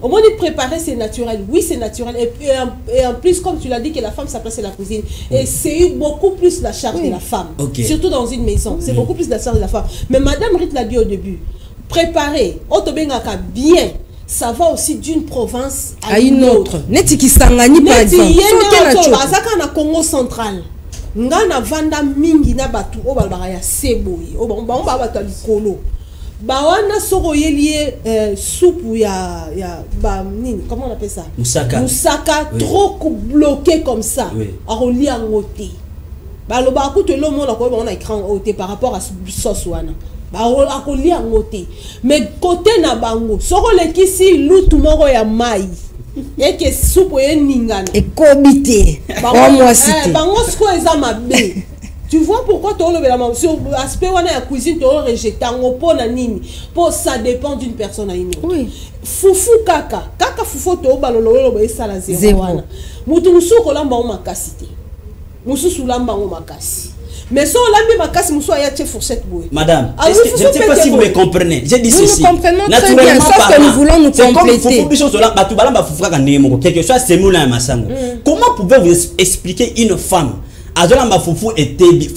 Au moment de préparer, c'est naturel. Oui, c'est naturel. Et en plus, comme tu l'as dit, que la femme s'appelle la cuisine. Et c'est beaucoup plus la charge de la femme. Surtout dans une maison. C'est beaucoup plus la charge de la femme. Mais Madame Rit l'a dit au début. Préparer, bien. Ça va aussi d'une province à une autre. Neti Kisangani par exemple. Na Congo central. Ngana vanda mingi na batu o balbara ya seboyi. O ba batu likolo. Ba wana soko yelie soupe ya ba nini, comment on appelle ça? Moussaka trop bloqué comme ça. A reli en côté. Ba lo ba kuto lo mo la ko on a écran côté par rapport à sauce wana. Mais côté na bango soko lekisi lutu moko ya mai yeke soupe ye ningana et comité bango sko eza mabe. Tu vois pourquoi tu as sur l'aspect wana ya cuisine tu rejeté ngo pona nini pour ça dépend d'une personne à une autre. Oui. Fufu kaka fufu to balolo ba esala zéro wana mutu musuko lamba o makasité mususu lamba o makasi. Mais si on l'a mis ma casse, fourchette bouée. Madame, je ne sais pas si vous me comprenez. J'ai dit ceci. Nous comprenons très bien, sauf que nous voulons nous compléter. Comment pouvez-vous expliquer une femme Azolamba foufou et baby.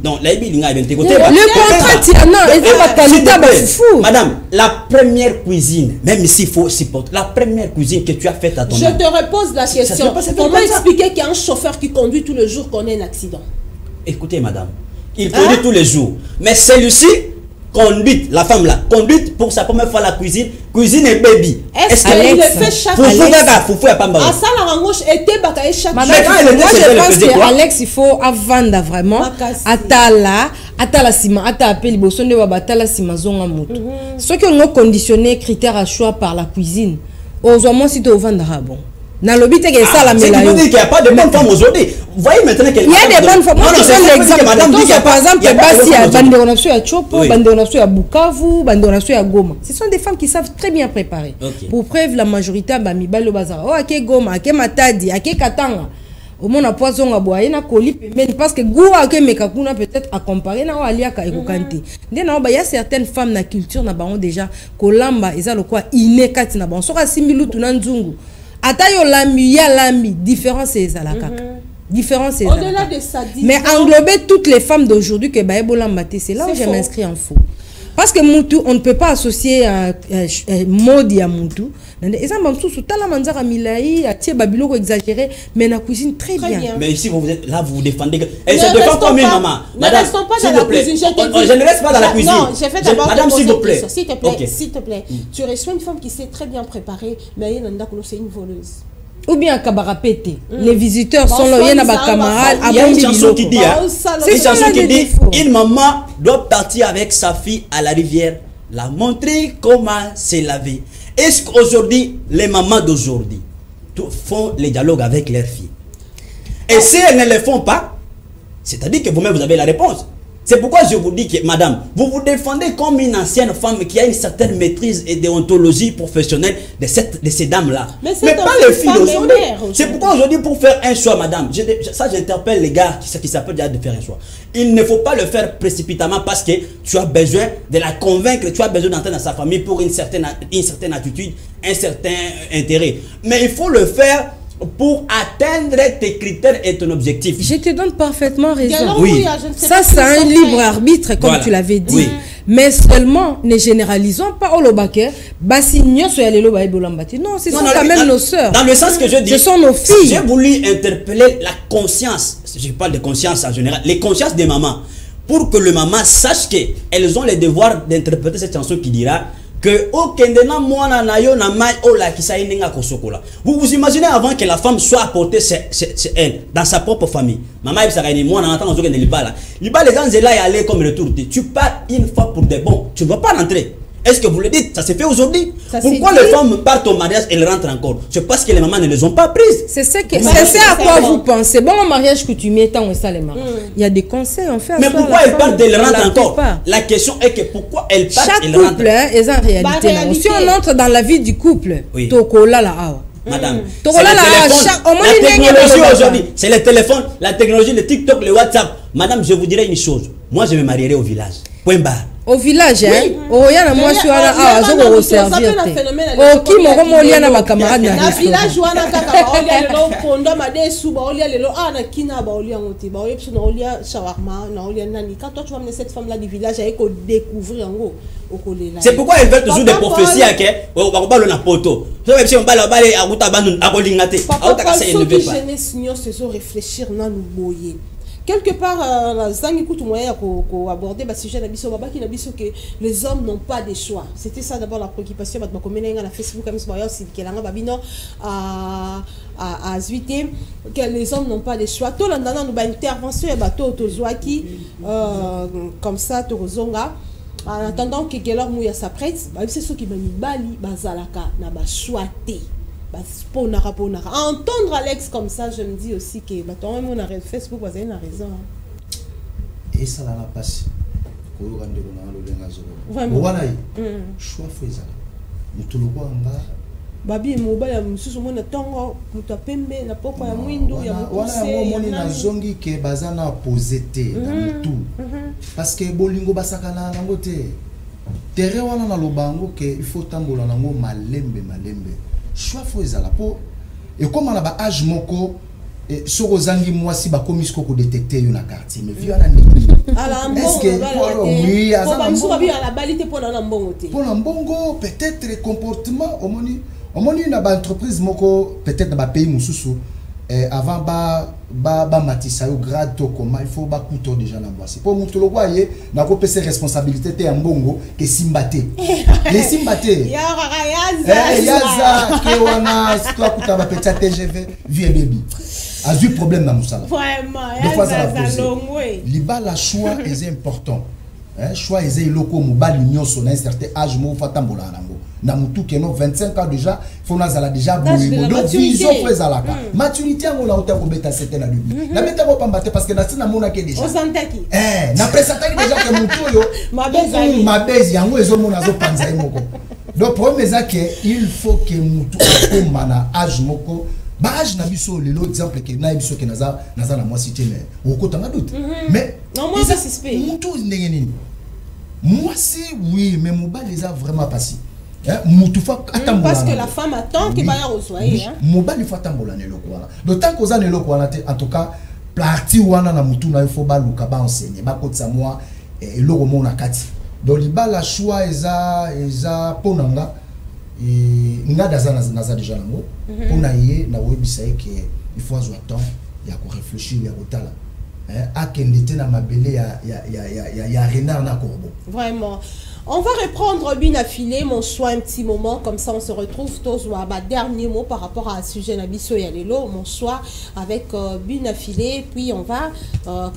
Donc, le contrat, non, madame, la première cuisine, même s'il faut supporter, la première cuisine que tu as faite à ton Je te repose la question. Comment expliquer qu'il y a un chauffeur qui conduit tous les jours qu'on ait un accident? Écoutez, madame, il conduit tous les jours. Mais celui-ci conduit, la femme là, conduit pour sa première fois la cuisine et baby. Est-ce qu'il le fait chaque année? Ah, ça, la rangouche était bataille chaque année. Moi, je pense qu'Alex, il faut vendre vraiment. Atala sima, appelé Bosonde Wabatala sima zonga moto. Ceux qui ont conditionné critères à choix par la cuisine, aux hommes, si tu vendre bon. Dans le but, c'est ça la médaille. C'est qu'il n'y a pas de bonnes femmes aujourd'hui. Vous voyez maintenant qu'il y a des bonnes femmes. Moi, je donne l'exemple. Par exemple, il y a Banderonapso à Chopo, Banderonapso à Bukavu, Banderonapso à Goma. Ce sont des femmes qui savent très bien préparer. Pour preuve, la majorité de Bamibalo Bazar. Oh, ake Goma, ake Matadi, ake Katanga. Au moins, on a poisson à boire, na coli, mais parce que Goua, ake Mekakuna, peut-être à comparer, na Alia Kaikokante. Il y a certaines femmes dans la culture, na baron déjà, Kolamba, ils ont le quoi, inékat, na baron. Sora Similu, Tunanzungu. Atayo lambi, différence c'est ça la caca. Différence c'est ça. Au-delà de ça, mais englober toutes les femmes d'aujourd'hui que Baebola Maté, c'est là où je m'inscris en faux. Parce que Moutou, on ne peut pas associer Modi à Moutou. Et ça, sous tala manzara milai, à tie babilo exagéré, mais la cuisine très bien. Mais ici vous êtes là, vous vous défendez. Elle se défend comme une maman. Madame, ne restons pas dans la cuisine. Je ne reste pas dans la cuisine. Non, j'ai fait d'abord. Madame, s'il vous plaît. S'il te plaît. Tu reçois une femme qui sait très bien préparer, mais elle c'est une voleuse. Ou bien Kabarapete. Les visiteurs sont là, il y a des camarades. Il y a une chanson qui dit, une maman doit partir avec sa fille à la rivière, la montrer comment se laver. Est-ce qu'aujourd'hui, les mamans d'aujourd'hui font les dialogues avec leurs filles? Et si elles ne le font pas, c'est-à-dire que vous-même vous avez la réponse. C'est pourquoi je vous dis que, madame, vous vous défendez comme une ancienne femme qui a une certaine maîtrise et déontologie professionnelle de ces dames-là. Mais pas les filles d'aujourd'hui. C'est pourquoi aujourd'hui, pour faire un choix, madame, ça j'interpelle les gars qui s'appellent déjà de faire un choix. Il ne faut pas le faire précipitamment parce que tu as besoin de la convaincre, tu as besoin d'entrer dans sa famille pour une certaine attitude, un certain intérêt. Mais il faut le faire pour atteindre tes critères et ton objectif. Je te donne parfaitement raison. Oui. Ça, c'est un libre arbitre, comme tu l'avais dit. Oui. Mais seulement, ne généralisons pas au Lobake. Non, ce sont quand même nos sœurs. Dans le sens que je dis, ce sont nos filles. J'ai voulu interpeller la conscience, je parle de conscience en général, les consciences des mamans, pour que le maman sache qu'elles ont le devoir d'interpréter cette chanson qui dira que vous vous imaginez avant que la femme soit apportée chez elle, dans sa propre famille. Maman, les comme retour. Tu pars une fois pour des bons, tu ne vas pas rentrer. Est-ce que vous le dites? Ça s'est fait aujourd'hui. Pourquoi les femmes partent au mariage et elles rentrent encore? C'est parce que les mamans ne les ont pas prises. C'est ce à quoi vous pensez. Bon, au mariage que tu mets tant ou ça les mamans. Il y a des conseils en fait. Mais pourquoi elles partent et elles rentrent encore? La question est que pourquoi elles partent et elles rentrent? Chaque couple est en réalité. Si on entre dans la vie du couple, madame, la technologie aujourd'hui, c'est le téléphone, la technologie, le TikTok, le WhatsApp. Madame, je vous dirais une chose. Moi, je me marierai au village. Point barre. Au village, hein? Oh, il y a moi, je suis à la servir. Oh, qui m'a remonté à ma camarade? Na village, on a un pendant ma déçu, on a le ana kina, on a un outil, on a shawarma, on a nani. Quand toi tu vas mener cette femme là du village, elle faut découvrir en gros. C'est pourquoi elle veut toujours des prophéties à on va parler na poto. Je vais on va aller à Ruta Bandun à Bolingate. Papa, ceux qui jeunesse union se sont réfléchir na nous boyer. Quelque part, aborder le sujet que les hommes n'ont pas de choix. C'était ça d'abord la préoccupation. La Facebook, que les hommes n'ont pas de choix. Tout l'intervention, comme ça, en attendant que Gelor Mouya s'apprête, c'est ce qui m'a mis Bali, Bazalaka, n'a pas choisi. Entendre Alex comme ça, je me dis aussi que Facebook, vous avez raison. Et ça l'a passé. Vraiment. Choix faisable. Babi mobile mususu mona tongo mutapembe na poko ya mwindo ya mukuse na zongi ke bazana posete na mutu parce que bolingo basakana nango te terre wana na lobango ke il faut tambola nango malembe choix faut ezala po et comme on a ba âge moko soko zangi mwasi ba komisko ko détecter yo na quartier mais viana ni est-ce que oui pour la mbongo peut-être comportement omoni na ba entreprise moko peut-être na ba pays mususu avant ba matisa yo grade to comment il faut ba couteau déjà na mwasi pour mutu lo kwaye na ko pese responsabilité te ya mbongo ke simbate les simbate yaza ke wana toi kuta ba petit TGV vie baby a eu problème dans musala vraiment liba la choix est important choix est loko mobali nyonso na un certain âge mo fatambola nango na mutu ke no 25 ans déjà faut nazala déjà boyimo donc vision fezala ka maturité ngo na uta ko beta certaine adubi na beta ko pambate parce que na sina mona ke déjà osantaki na presataki déjà ke mutu yo mabezi yango ezo mona zo panza moko donc problème est que il faut que mutu akoma na âge moko âge na biso lelo exemple que na biso ke naza na moi cité mais okotanga doute mais non moi ça suspect mutu ndenge nini moi c'est oui mais mobali les a vraiment passé mutu fa atambola parce que la femme attend que baya resoyer mobali fa atambola ne loko wana d'autant que za ne loko wana en tout cas parti wana na mutu na il faut ba luka ba enseigner ba kotsa moi et loko mona kati donc liba la choix eza ponanga nga daza déjà nango pona ye na webisa ke il faut avoir temps ya ko réfléchir ya kotala akende te na mabele ya renard na corbeau vraiment On va reprendre Binafilé, mon choix un petit moment, comme ça on se retrouve tous à dernier mot par rapport à ce sujet Nabiso Yalelo, mon choix avec Binafilé, puis on va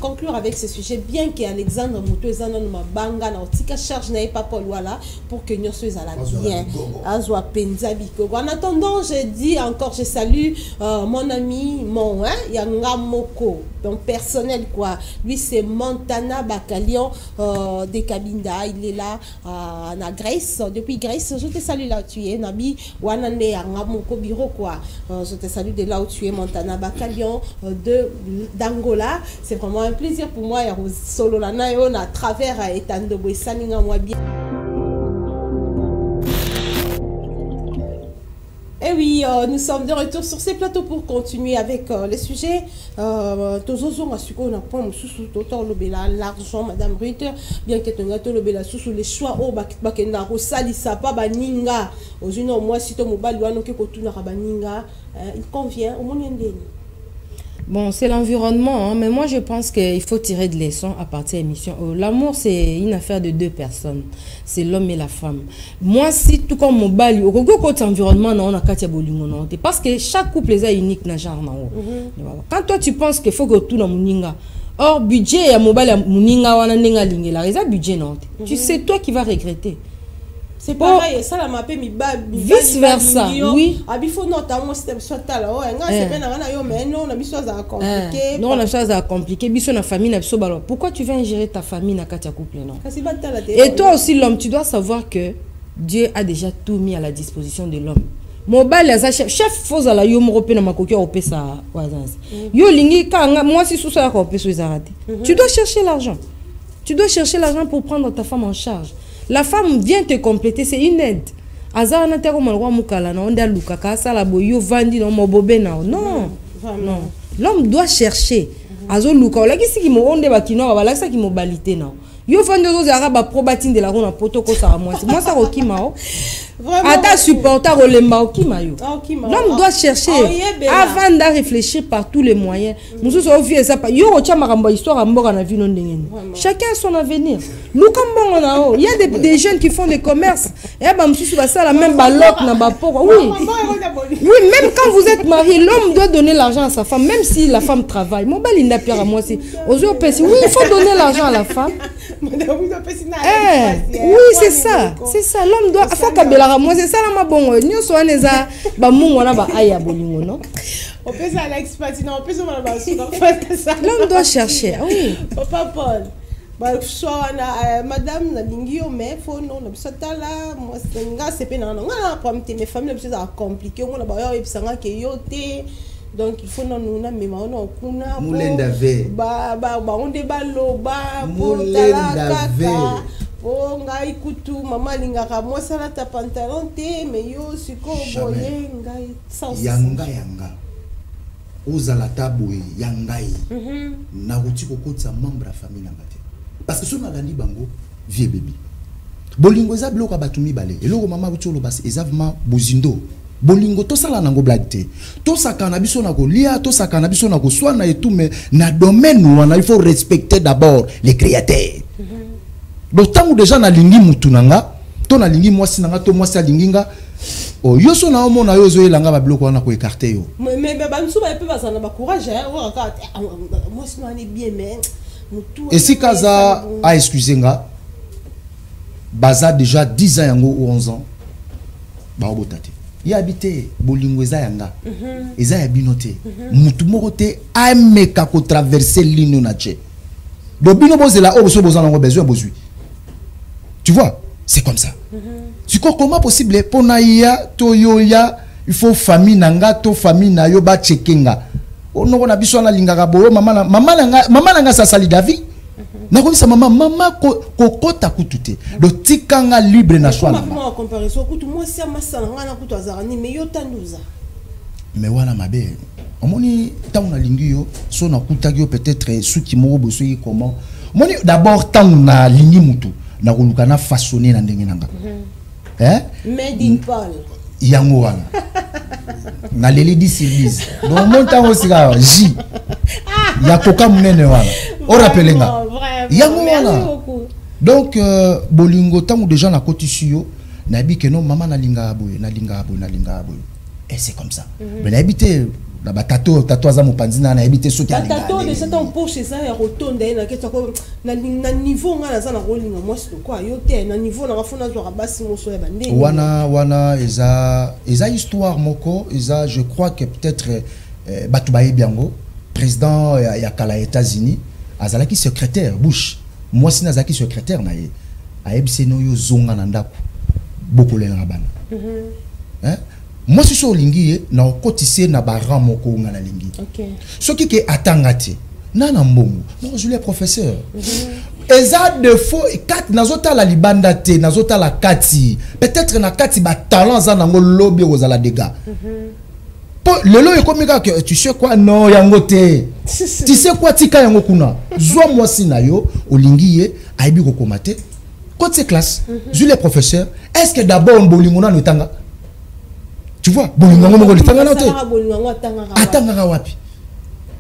conclure avec ce sujet, bien qu'Alexandre Moutou et Zanon Mabanga na otika charge n'a pas Paul Wala pour que nous soyons à la bien, Azwa Penzabi. En attendant, je dis encore, je salue mon ami, mon Yanga Moko, donc personnel quoi, lui c'est Montana Bakalion de Kabinda, il est là na Grèce, depuis Grèce, je te salue là où tu es, Nabi, Wanande Yanga Moko Biro quoi, je te salue de là où tu es, Montana Bakalion d'Angola, c'est vraiment un plaisir pour moi, et solo la naïon à travers Etando Bouessaninga moi bien. Et oui, nous sommes de retour sur ces plateaux pour continuer avec les sujets. L'argent, Madame Ruth, bien que tu aies sous les choix, il convient au monde. Bon, c'est l'environnement, hein, mais moi je pense qu'il faut tirer de leçons à partir de l'émission. L'amour, c'est une affaire de deux personnes. C'est l'homme et la femme. Moi, si tout comme mon bali, au côté environnement, on a Katia Bolingo, parce que chaque couple est unique dans genre. Quand toi tu penses qu'il faut que tout dans Muninga, or budget et mobile Muninga wana nenga lingela, il y a budget non. Tu sais toi qui vas regretter. C'est pareil, ça la m'a mi vice versa, oui. Abifo notamment si tu soit là, c'est bien mais non, on a besoin à compliquer. Non, on a chose à compliquer. Biso na famille na biso balo. Pourquoi tu vas ingérer ta famille na katia couple non? Et toi aussi l'homme, tu dois savoir que Dieu a déjà tout mis à la disposition de l'homme. Mobile les chef faut à la yo morope na makoki au pesa wazansi. Yo lingi kanga moi si sous ça ko peso izarate. Tu dois chercher l'argent. Tu dois chercher l'argent pour prendre ta femme en charge. La femme vient te compléter, c'est une aide. Azar na tero malwa mukala na onda luka kasa la boyo vandi no mobobe na. Non. Non. L'homme doit chercher. Azo luka ola kisi ki mo onde bakino ba la sa ki mo balite na. Yo vandi zo araba probatine de la rona protocole ça moi. Moi ça okima o. Ata supporter au lemba okima yo. L'homme doit chercher avant de réfléchir par tous les moyens. Musu so vie ça pas yo ocha makambo histoire mboka na vie non ndengeni. Chacun a son avenir. Lukambo na o, il y a des jeunes qui font des commerces. Et ba musu ba ça la même balok na ba poko. Oui. Oui, même quand vous êtes marié, l'homme doit donner l'argent à sa femme même si la femme travaille. Mon bal inda pire à moi c'est ozo pesi. Oui, il faut donner l'argent à la femme. Oui, c'est ça. C'est ça, l'homme doit faut kabela moi c'est ça la ma bon nyo so aneza ba mungu na ba aya bolingo non. On peut ça l'expert non, on peut ça l'homme doit chercher. Oui. Papa Paul. Bah soit madame na lingio mais faut non na bisata là moi c'est nga c'est pe na nga pour mes familles c'est compliqué on na ba yo ebisanga ke yote. Donc il faut nous na mema on kuna ba on debalo ba pour la oh ngai kutu mama lingaka moi ça la ta pantalon te mais yo siko boye ngai sans yanga ozala taboye yangai na ruti kokotsa membre ya famille ngate parce que sona landi bango vie bébé bolingo za bloka batumi balé eloko mama butolo bas ezavement bozindo bolingo to sala nango blague to sakana biso na ko lia to sakana biso na ko swana et tout mais na domaine wana il faut respecter d'abord les créateurs. Donc tant déjà na lingi mutunanga to na lingi mwasi nanga to mwasi alinginga o yoso na omo na yozo elanga ba bloko wana ko écarter yo mais ba msu ba pe bazana ba courage o ka mwasi no ani bien mais mutu et si kaza a excusenga baza déjà 10 ans yango ou 11 ans ba obotate ya habité bolingo eza yanga eza ya binote mutu moko te ameka ko traverser ligne na che do bino bozela o so bozana ngo besoin bozui. Tu vois, c'est comme ça. Tu crois comment possible pour naïa toyoya il faut famille nanga to famille na yo ba chekenga. On a biso na lingaka boyo mama nanga sa sali davi. Na ko bisa mama ko kota kutute. Do tikanga libre na choix. Comment comparaison kutu moi si masala ngana kutu azarani mais yo tanduza. Mais voilà ma belle. Omoni tant na lingi yo so na kutagi yo peut-être suki moko boso yi comment. Moni d'abord tant na lingi mutu. Na kulukana façonner na ndenge nanga. Made in Paul. Yango wana. Na leli di service. Donc mon temps aussi là J. Ya koka munene wana. O rappelenga. Yango wana. Donc bolingo tango déjà na kotisio na bi que non maman na linga aboye et c'est comme ça. Mais na habité na batato tatouaza mopanzina na habité ceux qui a linga. Tato de cette empoche ça ya rotonde na ke toko na niveau nga na za na rolinga moi c'est quoi yo te na niveau na fona zo rabasi moso ya bande. Wana eza histoire moko eza je crois que peut-être Batubaye Biango président ya kala États-Unis azalaki secrétaire Bush. Moi si nazaki secrétaire na ye ayebise no yo zonga na ndako bokolela na bana. Hein? Moi si so lingi na okotise na baran moko nga na lingi. OK. Soki ke atangati nana mbongo. Non, je suis professeur. Eza de faux kat nazota la libanda te nazota la kati. Peut-être na kati ba talent za nango lobby ozala dégâts. Lelo ekomika que tu sais quoi non yango te. Tu sais quoi tika yango kuna. Zwa moi si na yo olingi ye aibi ko komate. Côté classe, je les professeurs, est-ce que d'abord on bolingo na tanga? Tu vois, bolingo ngo tanga na te. Atanga wapi?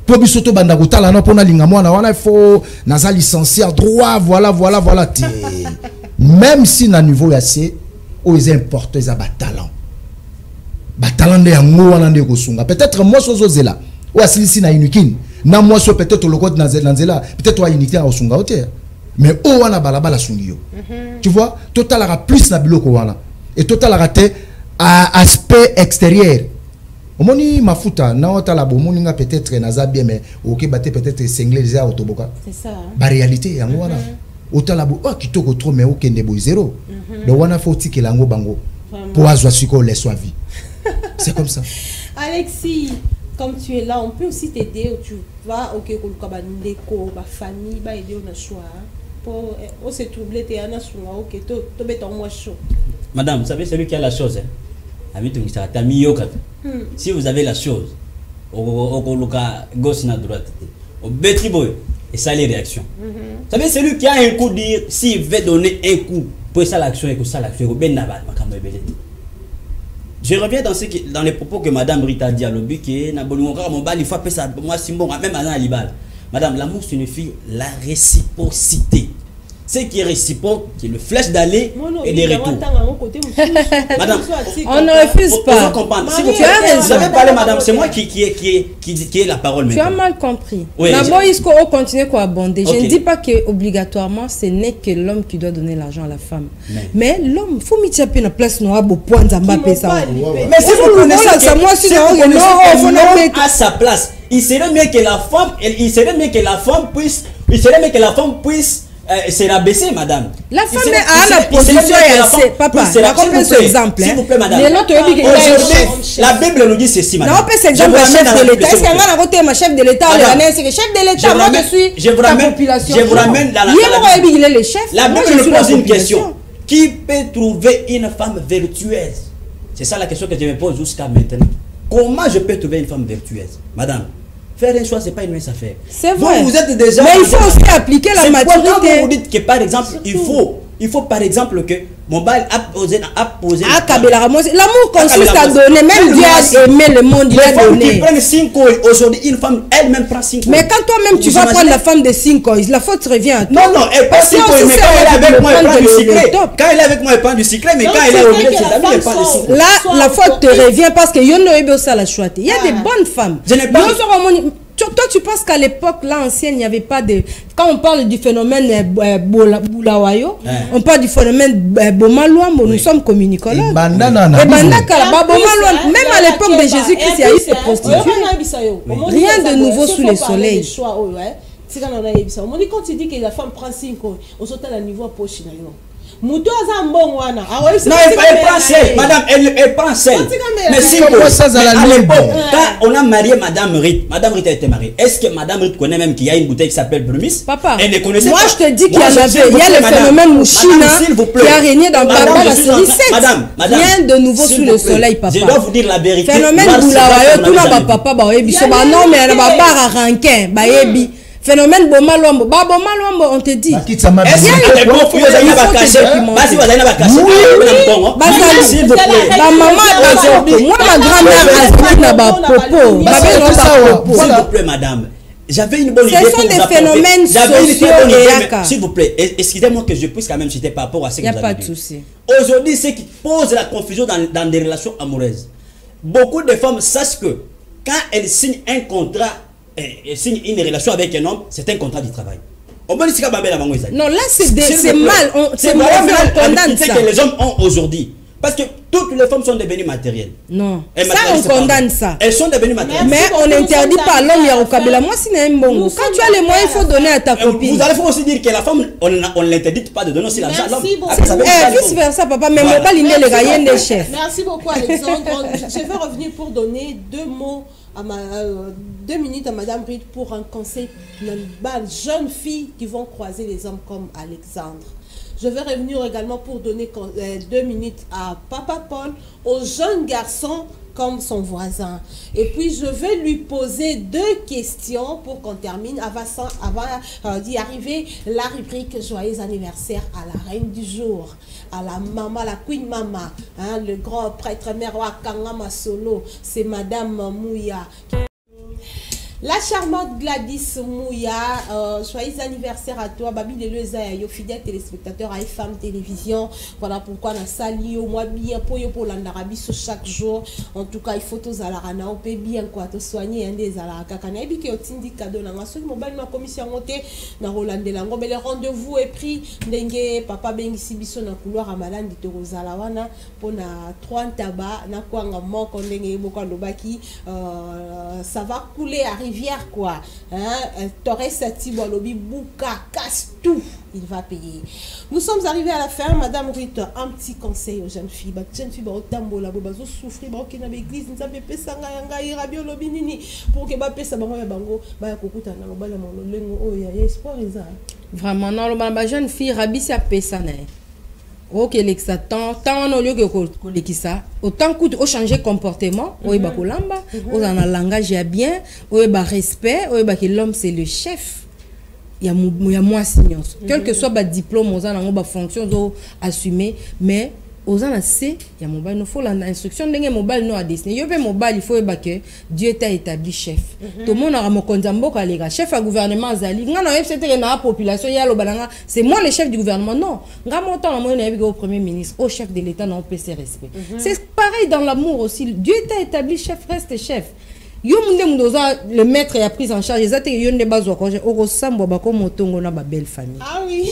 Po bisoto banda ko tala na pona linga mwana wana il faut naza licencié en droit voilà te. Même si na niveau ya C, aux importe za ba talent. Ba talent de yango wana nde ko sunga. Peut-être moi sozo zela. Ou asilisi na inukin. Na moi so peut-être le code na zela, peut-être wa unité a sunga hotel. Mais oh wana balabala sungio. Tu vois, total a plus na biloko wana. Et total a raté à aspect extérieur. Omoni mafuta na otala bomoni nga peut-être naza bien mais OK baté peut-être singlé za autoboka. C'est ça. Ba réalité yango wana. Otala bo oh kitoko trop mais OK ndebo zéro. Donc wana faut tikela ngo bango. Pour azwa siko les soivi. C'est comme ça. Alexis, comme tu es là, on peut aussi t'aider. Tu vas OK koluka ba ndeko, ba famille, ba aider on a choix. Pour se troubler t'es ana sunga OK to beta moi chaud. Madame, vous savez celui qui a la chose si vous avez la chose au koluka gauche na droite au betri boy et ça les réactions. Vous savez celui qui a un coup dire s'il veut donner un coup pour ça l'action et que ça l'action ben na ba makambo ebele. Je reviens dans les propos que Madame Rita dit à l'objet que na bolingo ka mon bal il faut appeler ça moi simbon même à libal. Madame, l'amour signifie la réciprocité. Ce qui est réciproque, c'est le flèche d'aller et des retours. Madame, on ne refuse pas. Si vous avez parlé, madame, c'est moi qui ai la parole maintenant. Tu as mal compris. Oui, d'abord, il faut continuer à abonder. Je ne dis pas que obligatoirement, ce n'est que l'homme qui doit donner l'argent à la femme. Mais l'homme, il faut mettre un peu la place noire au point de Mais si vous connaissez ça, moi, si vous à sa place, il serait mieux que la femme puisse c'est rabaisser, madame. La femme a la position et papa, on ce exemple. S'il vous plaît, madame. Aujourd'hui, la Bible nous dit ceci, madame. Non, c'est exemple chef de l'État. Est-ce qu'on a côté ma chef de l'État c'est que chef de l'État, moi je suis la population. Je vous ramène dans le chef. La Bible nous pose une question. Qui peut trouver une femme vertueuse? C'est ça la question que je me pose jusqu'à maintenant. Comment je peux trouver une femme vertueuse, madame? Faire un choix, ce n'est pas une mince affaire. C'est vrai. Vous êtes déjà. Mais il faut aussi appliquer la maturité. Quand vous dites que par exemple, il faut par exemple que mon bal a posé. L'amour consiste à donner. Même Dieu a aimé le monde, il a donné. Qui prennent 5 ans aujourd'hui, une femme elle-même prend 5 ans. Mais quand toi-même tu vas prendre la femme de 5 ans, la faute revient à toi. Non, elle passe 5 ans, mais quand elle est avec moi, elle prend du cyclé. Quand elle est avec moi, elle prend du cyclé, mais quand elle est au milieu de ses amis, elle prend du cyclé. Là, la faute te revient parce que Yono Ebosa la choisi. Il y a des bonnes femmes. Je n'ai pas. Toi, tu penses qu'à l'époque, là, ancienne, il n'y avait pas de... Quand on parle du phénomène Boulawayo, on parle du phénomène Bomalouambo, nous sommes communicologues. Même à l'époque de Jésus-Christ, il y a eu ces prostituées. Rien de nouveau sous le soleil. Quand tu dis que la femme prend 5 ans, on saute à niveau poche. Non, elle prend celle, madame, elle prend celle. Mais si à l'époque, quand on a marié Madame Rite a été mariée. Est-ce que Madame Rite connaît même qu'il y a une bouteille qui s'appelle Brumis? Papa, elle ne connaissait moi pas. Je te dis qu'il y a le phénomène Mouchina qui a régné dans la série 7. Rien de nouveau sous le soleil, papa. Je dois vous dire la vérité. Phénomène Boulawayo, tout le monde, papa, non, mais elle va pas à ranquin, baébi. Phénomène Bomalouambo. On te dit. Est-ce que vous avez pas caché? Vas-y, vous avez pas caché. S'il vous plaît. Maman, moi, ma grand-mère a dit na ba popo. S'il vous plaît, madame. j'avais une bonne idée. Ce sont des phénomènes sociaux et s'il vous plaît, excusez-moi que je puisse quand même citer par rapport à ce que vous avez dit. Il n'y a pas de souci. Aujourd'hui, ce qui pose la confusion dans des relations amoureuses, beaucoup de femmes sachent que quand elles signent un contrat, elles signent une relation avec un homme, c'est un contrat du travail. On peut dire que non, là c'est mal. C'est mal, on condamne ça. Que les hommes ont aujourd'hui. Parce que toutes les femmes sont devenues matérielles. Non, ça on condamne ça. Elles sont devenues matérielles. Mais on n'interdit pas l'homme à Okabela. Moi, si un bon. Quand tu as les moyens, il faut donner à ta copine. Vous allez aussi dire que la femme, on ne l'interdit pas de donner aussi l'argent à l'homme. Vice versa, papa. Mais mon pas l'idée les gagnants des chefs. Merci beaucoup, Alexandre. Je vais revenir pour donner 2 minutes à Madame Bride pour un conseil de jeunes filles qui vont croiser les hommes comme Alexandre. Je vais revenir également pour donner 2 minutes à Papa Paul, aux jeunes garçons comme son voisin. Et puis, je vais lui poser 2 questions pour qu'on termine avant d'y arriver. La rubrique Joyeux anniversaire à la reine du jour, à la maman, la queen mama, hein, le grand prêtre Merwa Kangama Solo, c'est Madame Mouya. La charmante Gladys Mouya, joyeux anniversaire à toi, Babi Leleza, yo fidèle téléspectateur à FM Télévision. Voilà pourquoi on a sali au mois bien pour l'Andarabie chaque jour. En tout cas, il faut tous à la rana, on peut bien quoi, te soigner un des à la kakana. Et puis, on tindi cadeau, on a sur mobile, ma commission montée, na Roland de Lango. Mais le rendez-vous est pris, dengue, papa bengi sibiso na couloir à malade, dit Rosalawana, pour na 30 tabac, na quoi, on manque, on dengue, beaucoup de baki, ça va couler, arriver. Quoi, hein? Torres Satibo Lobi Bouka casse tout, il va payer. Nous sommes arrivés à la fin, Madame Ruth, un petit conseil aux jeunes filles. Jeunes filles, au tambo la boba zo souffrir, ba qui na l'église, nous avons pesa nganga irabio lobi nini pour que ba pesa bango ya bango ba ya kokuta na lobala mo lengo o ya espoir eza. Vraiment non le ba jeune fille rabisi a pesa na. Ok, l'exatant, tant au lieu que ça, autant coûte au changer comportement, au ba kolamba, au dans un langage bien, au ba respect, au ba que l'homme c'est le chef. Il y a moins signaux. Quel que soit ba diplôme, aux en ba fonction do assumer, mais aux en c'est il y a mobile il faut l'instruction d'instruction mobile non à dessiner. Yo pe mobile il faut que Dieu t'a établi chef. Tout le monde a mon konzambo ka les chef à gouvernement azali. Nga na c'était na population ya lo balanga, c'est moi le chef du gouvernement non. Nga montant moi na au premier ministre, au chef de l'état non peut se respect. C'est pareil dans l'amour aussi. Dieu t'a établi chef, reste chef. Yo munde mundoza le maître a pris en charge ezate yo nde bazwa ko okosambo ba ko motongo na ba belle famille. Ah oui.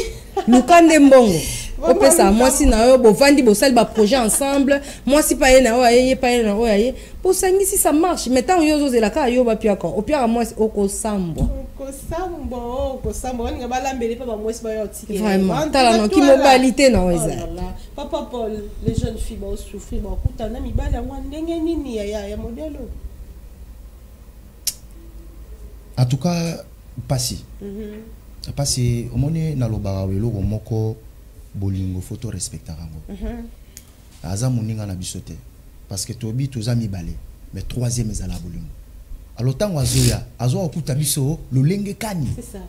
Lukande mbongo. Opé ça moi si na yo bo vandi bo sal ba projet ensemble, moi si pa na oye pa na oye. Pour ça si ça marche, mais tant yo zozela ka yo ba pia ko. Opia moi okosambo. Okosambo on ngaba lambele pa ba moi si ba yo tiki. Vraiment, tala no ki mobilité na oza. Papa Paul, les jeunes filles ba souffrir ba kutana mibala ngwa ndenge nini ya modelo. En tout cas, passi. Passi, au moment na lobara welo moko bolingo photo respecta rango. Aza muninga na bisote parce que tobi tozami balé mais troisième ezala bolingo. Alors tant azoya, azo okuta biso lo lenge kani. C'est ça.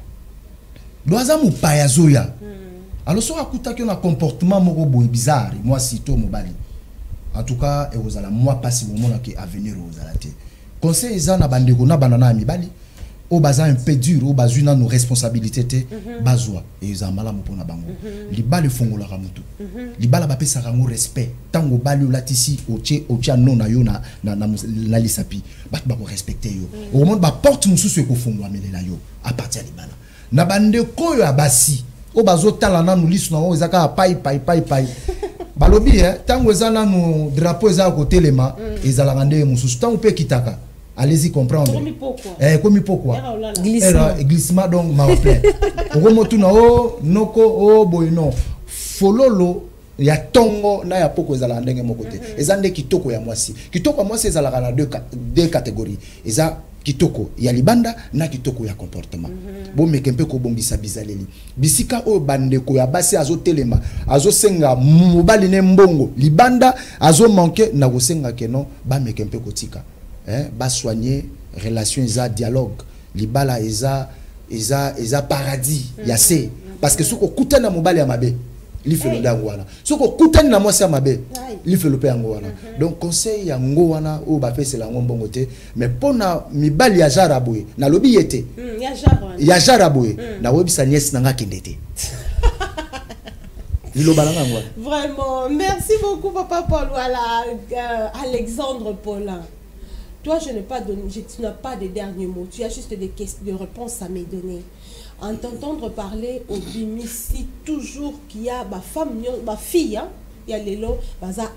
Doaza mu paya zoya. Alors so akuta ki na comportement moko boy bizarre, moi sito mobali. En tout cas, et ozala moi passi moment na ki avenir ozala te. Conseil ezana bandeko na banana mibali. Au bazar un peu dur, au bazar nos responsabilités, bazwa et ils ont mal à mon bango. Les balles font la ramutu. Les balles à sa rango respect. Tant au bal latisi au tché non na yo na lisapi. Bat bako respecter yo. Au moment ba porte musu ce ko font amele la yo à partir des balles. Na bande ko yo abasi. Au bazo talana nous lisu na o ezaka pai. Balobi tant ezana no drapeau ezaka côté lema ezala rande musu tant pe kitaka. Allez-y comprendre. Comme pourquoi glissement donc ma rappelé. Romotuna o noko o boyno fololo ya tongo na ya poko ezala ndenge mokote. Ezande kitoko ya mwasi. Kitoko ya mwasi ezala na deux catégories. Eza kitoko ya libanda na kitoko ya comportement. Bon mekempe ko bongisa bizaleli. Bisika o bandeko ya basi azo telema, azo senga mobali ne mbongo. Libanda azo manquer na ko senga keno ba mekempe ko tika. Ba soigner relation eza dialogue libala eza paradis ya se parce que soko kutana mobali ya mabe lifelope yango wana soko kutani na mwasi ya mabe Aïe. lifelope yango wana donc conseil yango wana o bapesela yango mbongo te mais mpona mibali ya jara boye nalobi ye te ya jara boye nawebisa niesi nanga kende te Vraiment, merci beaucoup Papa Paul. Voilà, Alexandre Paulin. Toi, tu n'as pas de derniers mots. Tu as juste des réponses à me donner. En t'entendre parler au bimisi, toujours qu'il y a ma femme, ma fille, il y a les lots,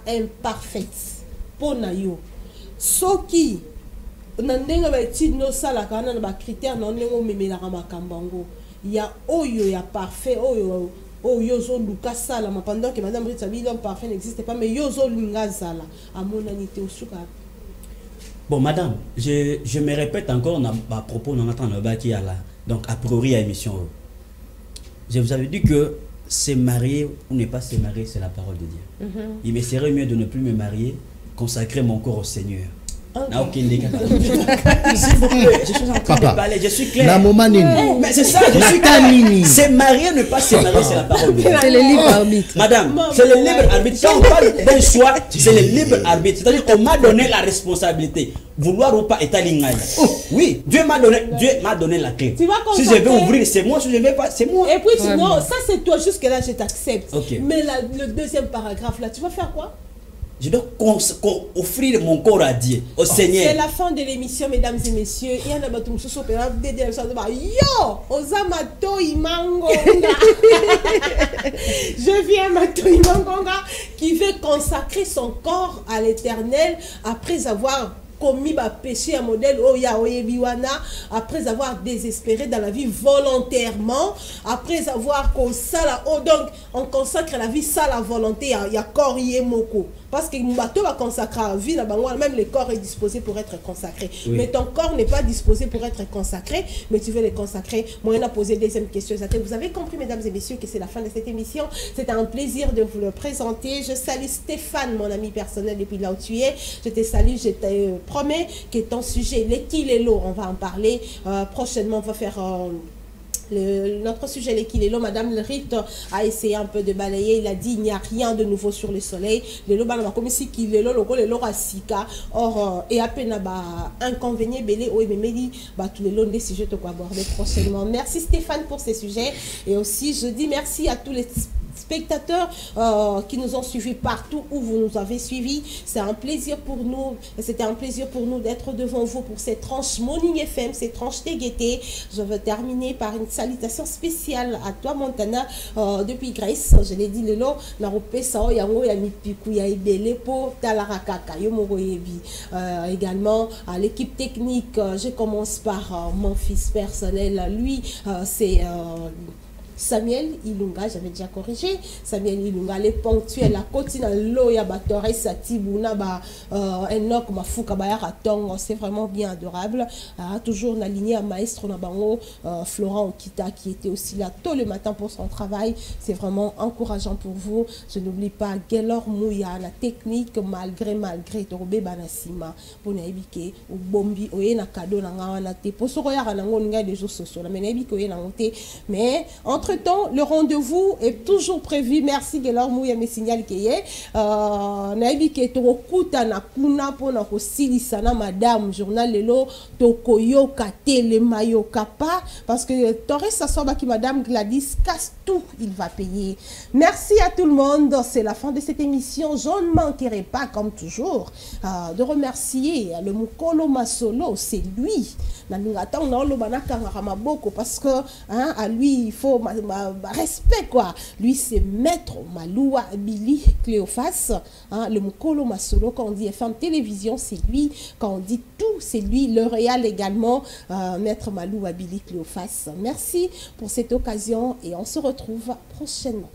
imparfaite. Ponayo. Soki, nandenga ba étude no sala kana na ba critères nandengo memela makambango. Il y a oyo ya parfait, oyo yozo luka sala pendant que madame Rita l'homme parfait n'existe pas, mais yozo lunga sala à mon anité au souka. Bon madame, je me répète encore à propos de notre qui a là. Donc a priori à émission. Je vous avais dit que se marier ou ne pas se marier, c'est la parole de Dieu. Il me serait mieux de ne plus me marier, consacrer mon corps au Seigneur. Okay. S'il vous plaît, je suis en train de parler, je suis clair. Mais c'est ça, je suis clair. Se marier, ne pas se marier, c'est la parole de Dieu. C'est le libre arbitre. Madame, c'est le libre arbitre. Quand on parle d'un choix, c'est le libre arbitre. C'est-à-dire qu'on m'a donné la responsabilité. Vouloir ou pas est aligné. Oui, Dieu m'a donné la clé. Si je vais ouvrir, c'est moi. Si je ne vais pas, c'est moi. Et puis, non, ça c'est toi. Jusque-là, je t'accepte. Okay. Mais le deuxième paragraphe, là, tu vas faire quoi? Je dois offrir mon corps à Dieu, au Seigneur. C'est la fin de l'émission, mesdames et messieurs. Il y a un yo, Osamato Imangonga. Je viens Mato Imangonga qui veut consacrer son corps à l'Éternel après avoir commis ma péché à modèle Oya Oyebiwana, après avoir désespéré dans la vie volontairement, après avoir donc on consacre la vie ça la volonté, il y a corps moko. Parce que nous va consacrer la vie, même le corps est disposé pour être consacré. Oui. Mais ton corps n'est pas disposé pour être consacré, mais tu veux le consacrer. Moi, on a posé deuxième question. Vous avez compris, mesdames et messieurs, que c'est la fin de cette émission. C'était un plaisir de vous le présenter. Je salue Stéphane, mon ami personnel, depuis là où tu es. Je te salue, je te promets que ton sujet, l'équil et l'eau, on va en parler. Prochainement, on va faire... notre sujet, l'équilibre, Madame Rite a essayé un peu de balayer. Il a dit il n'y a rien de nouveau sur le soleil. Le loba n'a comme si qu'il est le rasika. Or, et à peine inconvénient belé ou emeli tous les longs des sujets de quoi aborder prochainement. Merci Stéphane pour ces sujets et aussi je dis merci à tous les spectateurs qui nous ont suivis partout où vous nous avez suivis. C'est un plaisir pour nous. C'était un plaisir pour nous d'être devant vous pour cette tranche Morning FM, cette tranche TGT. Je veux terminer par une salutation spéciale à toi Montana depuis Grèce. Je l'ai dit le lot. Également à l'équipe technique. Je commence par mon fils personnel. Lui, c'est Samuel Ilunga, j'avais déjà corrigé. Samuel Ilunga, les ponctuels, la continue, l'oya, Batore, Satibuna, Enoch, Mafuka, Bayaratongo, c'est vraiment bien adorable. Toujours aligné à Maestro Nabango, Florent Okita, qui était aussi là tôt le matin pour son travail. C'est vraiment encourageant pour vous. Je n'oublie pas Gelor Mouya, la technique, malgré, Torbe Banasima, Bonaibike, ou Bombi, Oyena Kado, Nangawanate, pour ce royaume, Nangonga, des réseaux sociaux, mais entre-temps, le rendez-vous est toujours prévu. Merci Gelor Mouya me signale keye. Naibi ke tokuta na kuna pona ko silisana madame journal lelo tokoyo kate le mayo kapa parce que Torres Sasoba qui madame Gladys casse tout, il va payer. Merci à tout le monde. C'est la fin de cette émission. Je ne manquerai pas comme toujours de remercier le Mukolo Masolo, c'est lui. Parce que à lui il faut respect quoi. Lui c'est maître Maloua Billy Cléophas, le Mukolo Masolo. Quand on dit FM télévision c'est lui, quand on dit tout c'est lui. Le Réal également, maître Maloua Billy Cléophas. Merci pour cette occasion et on se retrouve prochainement.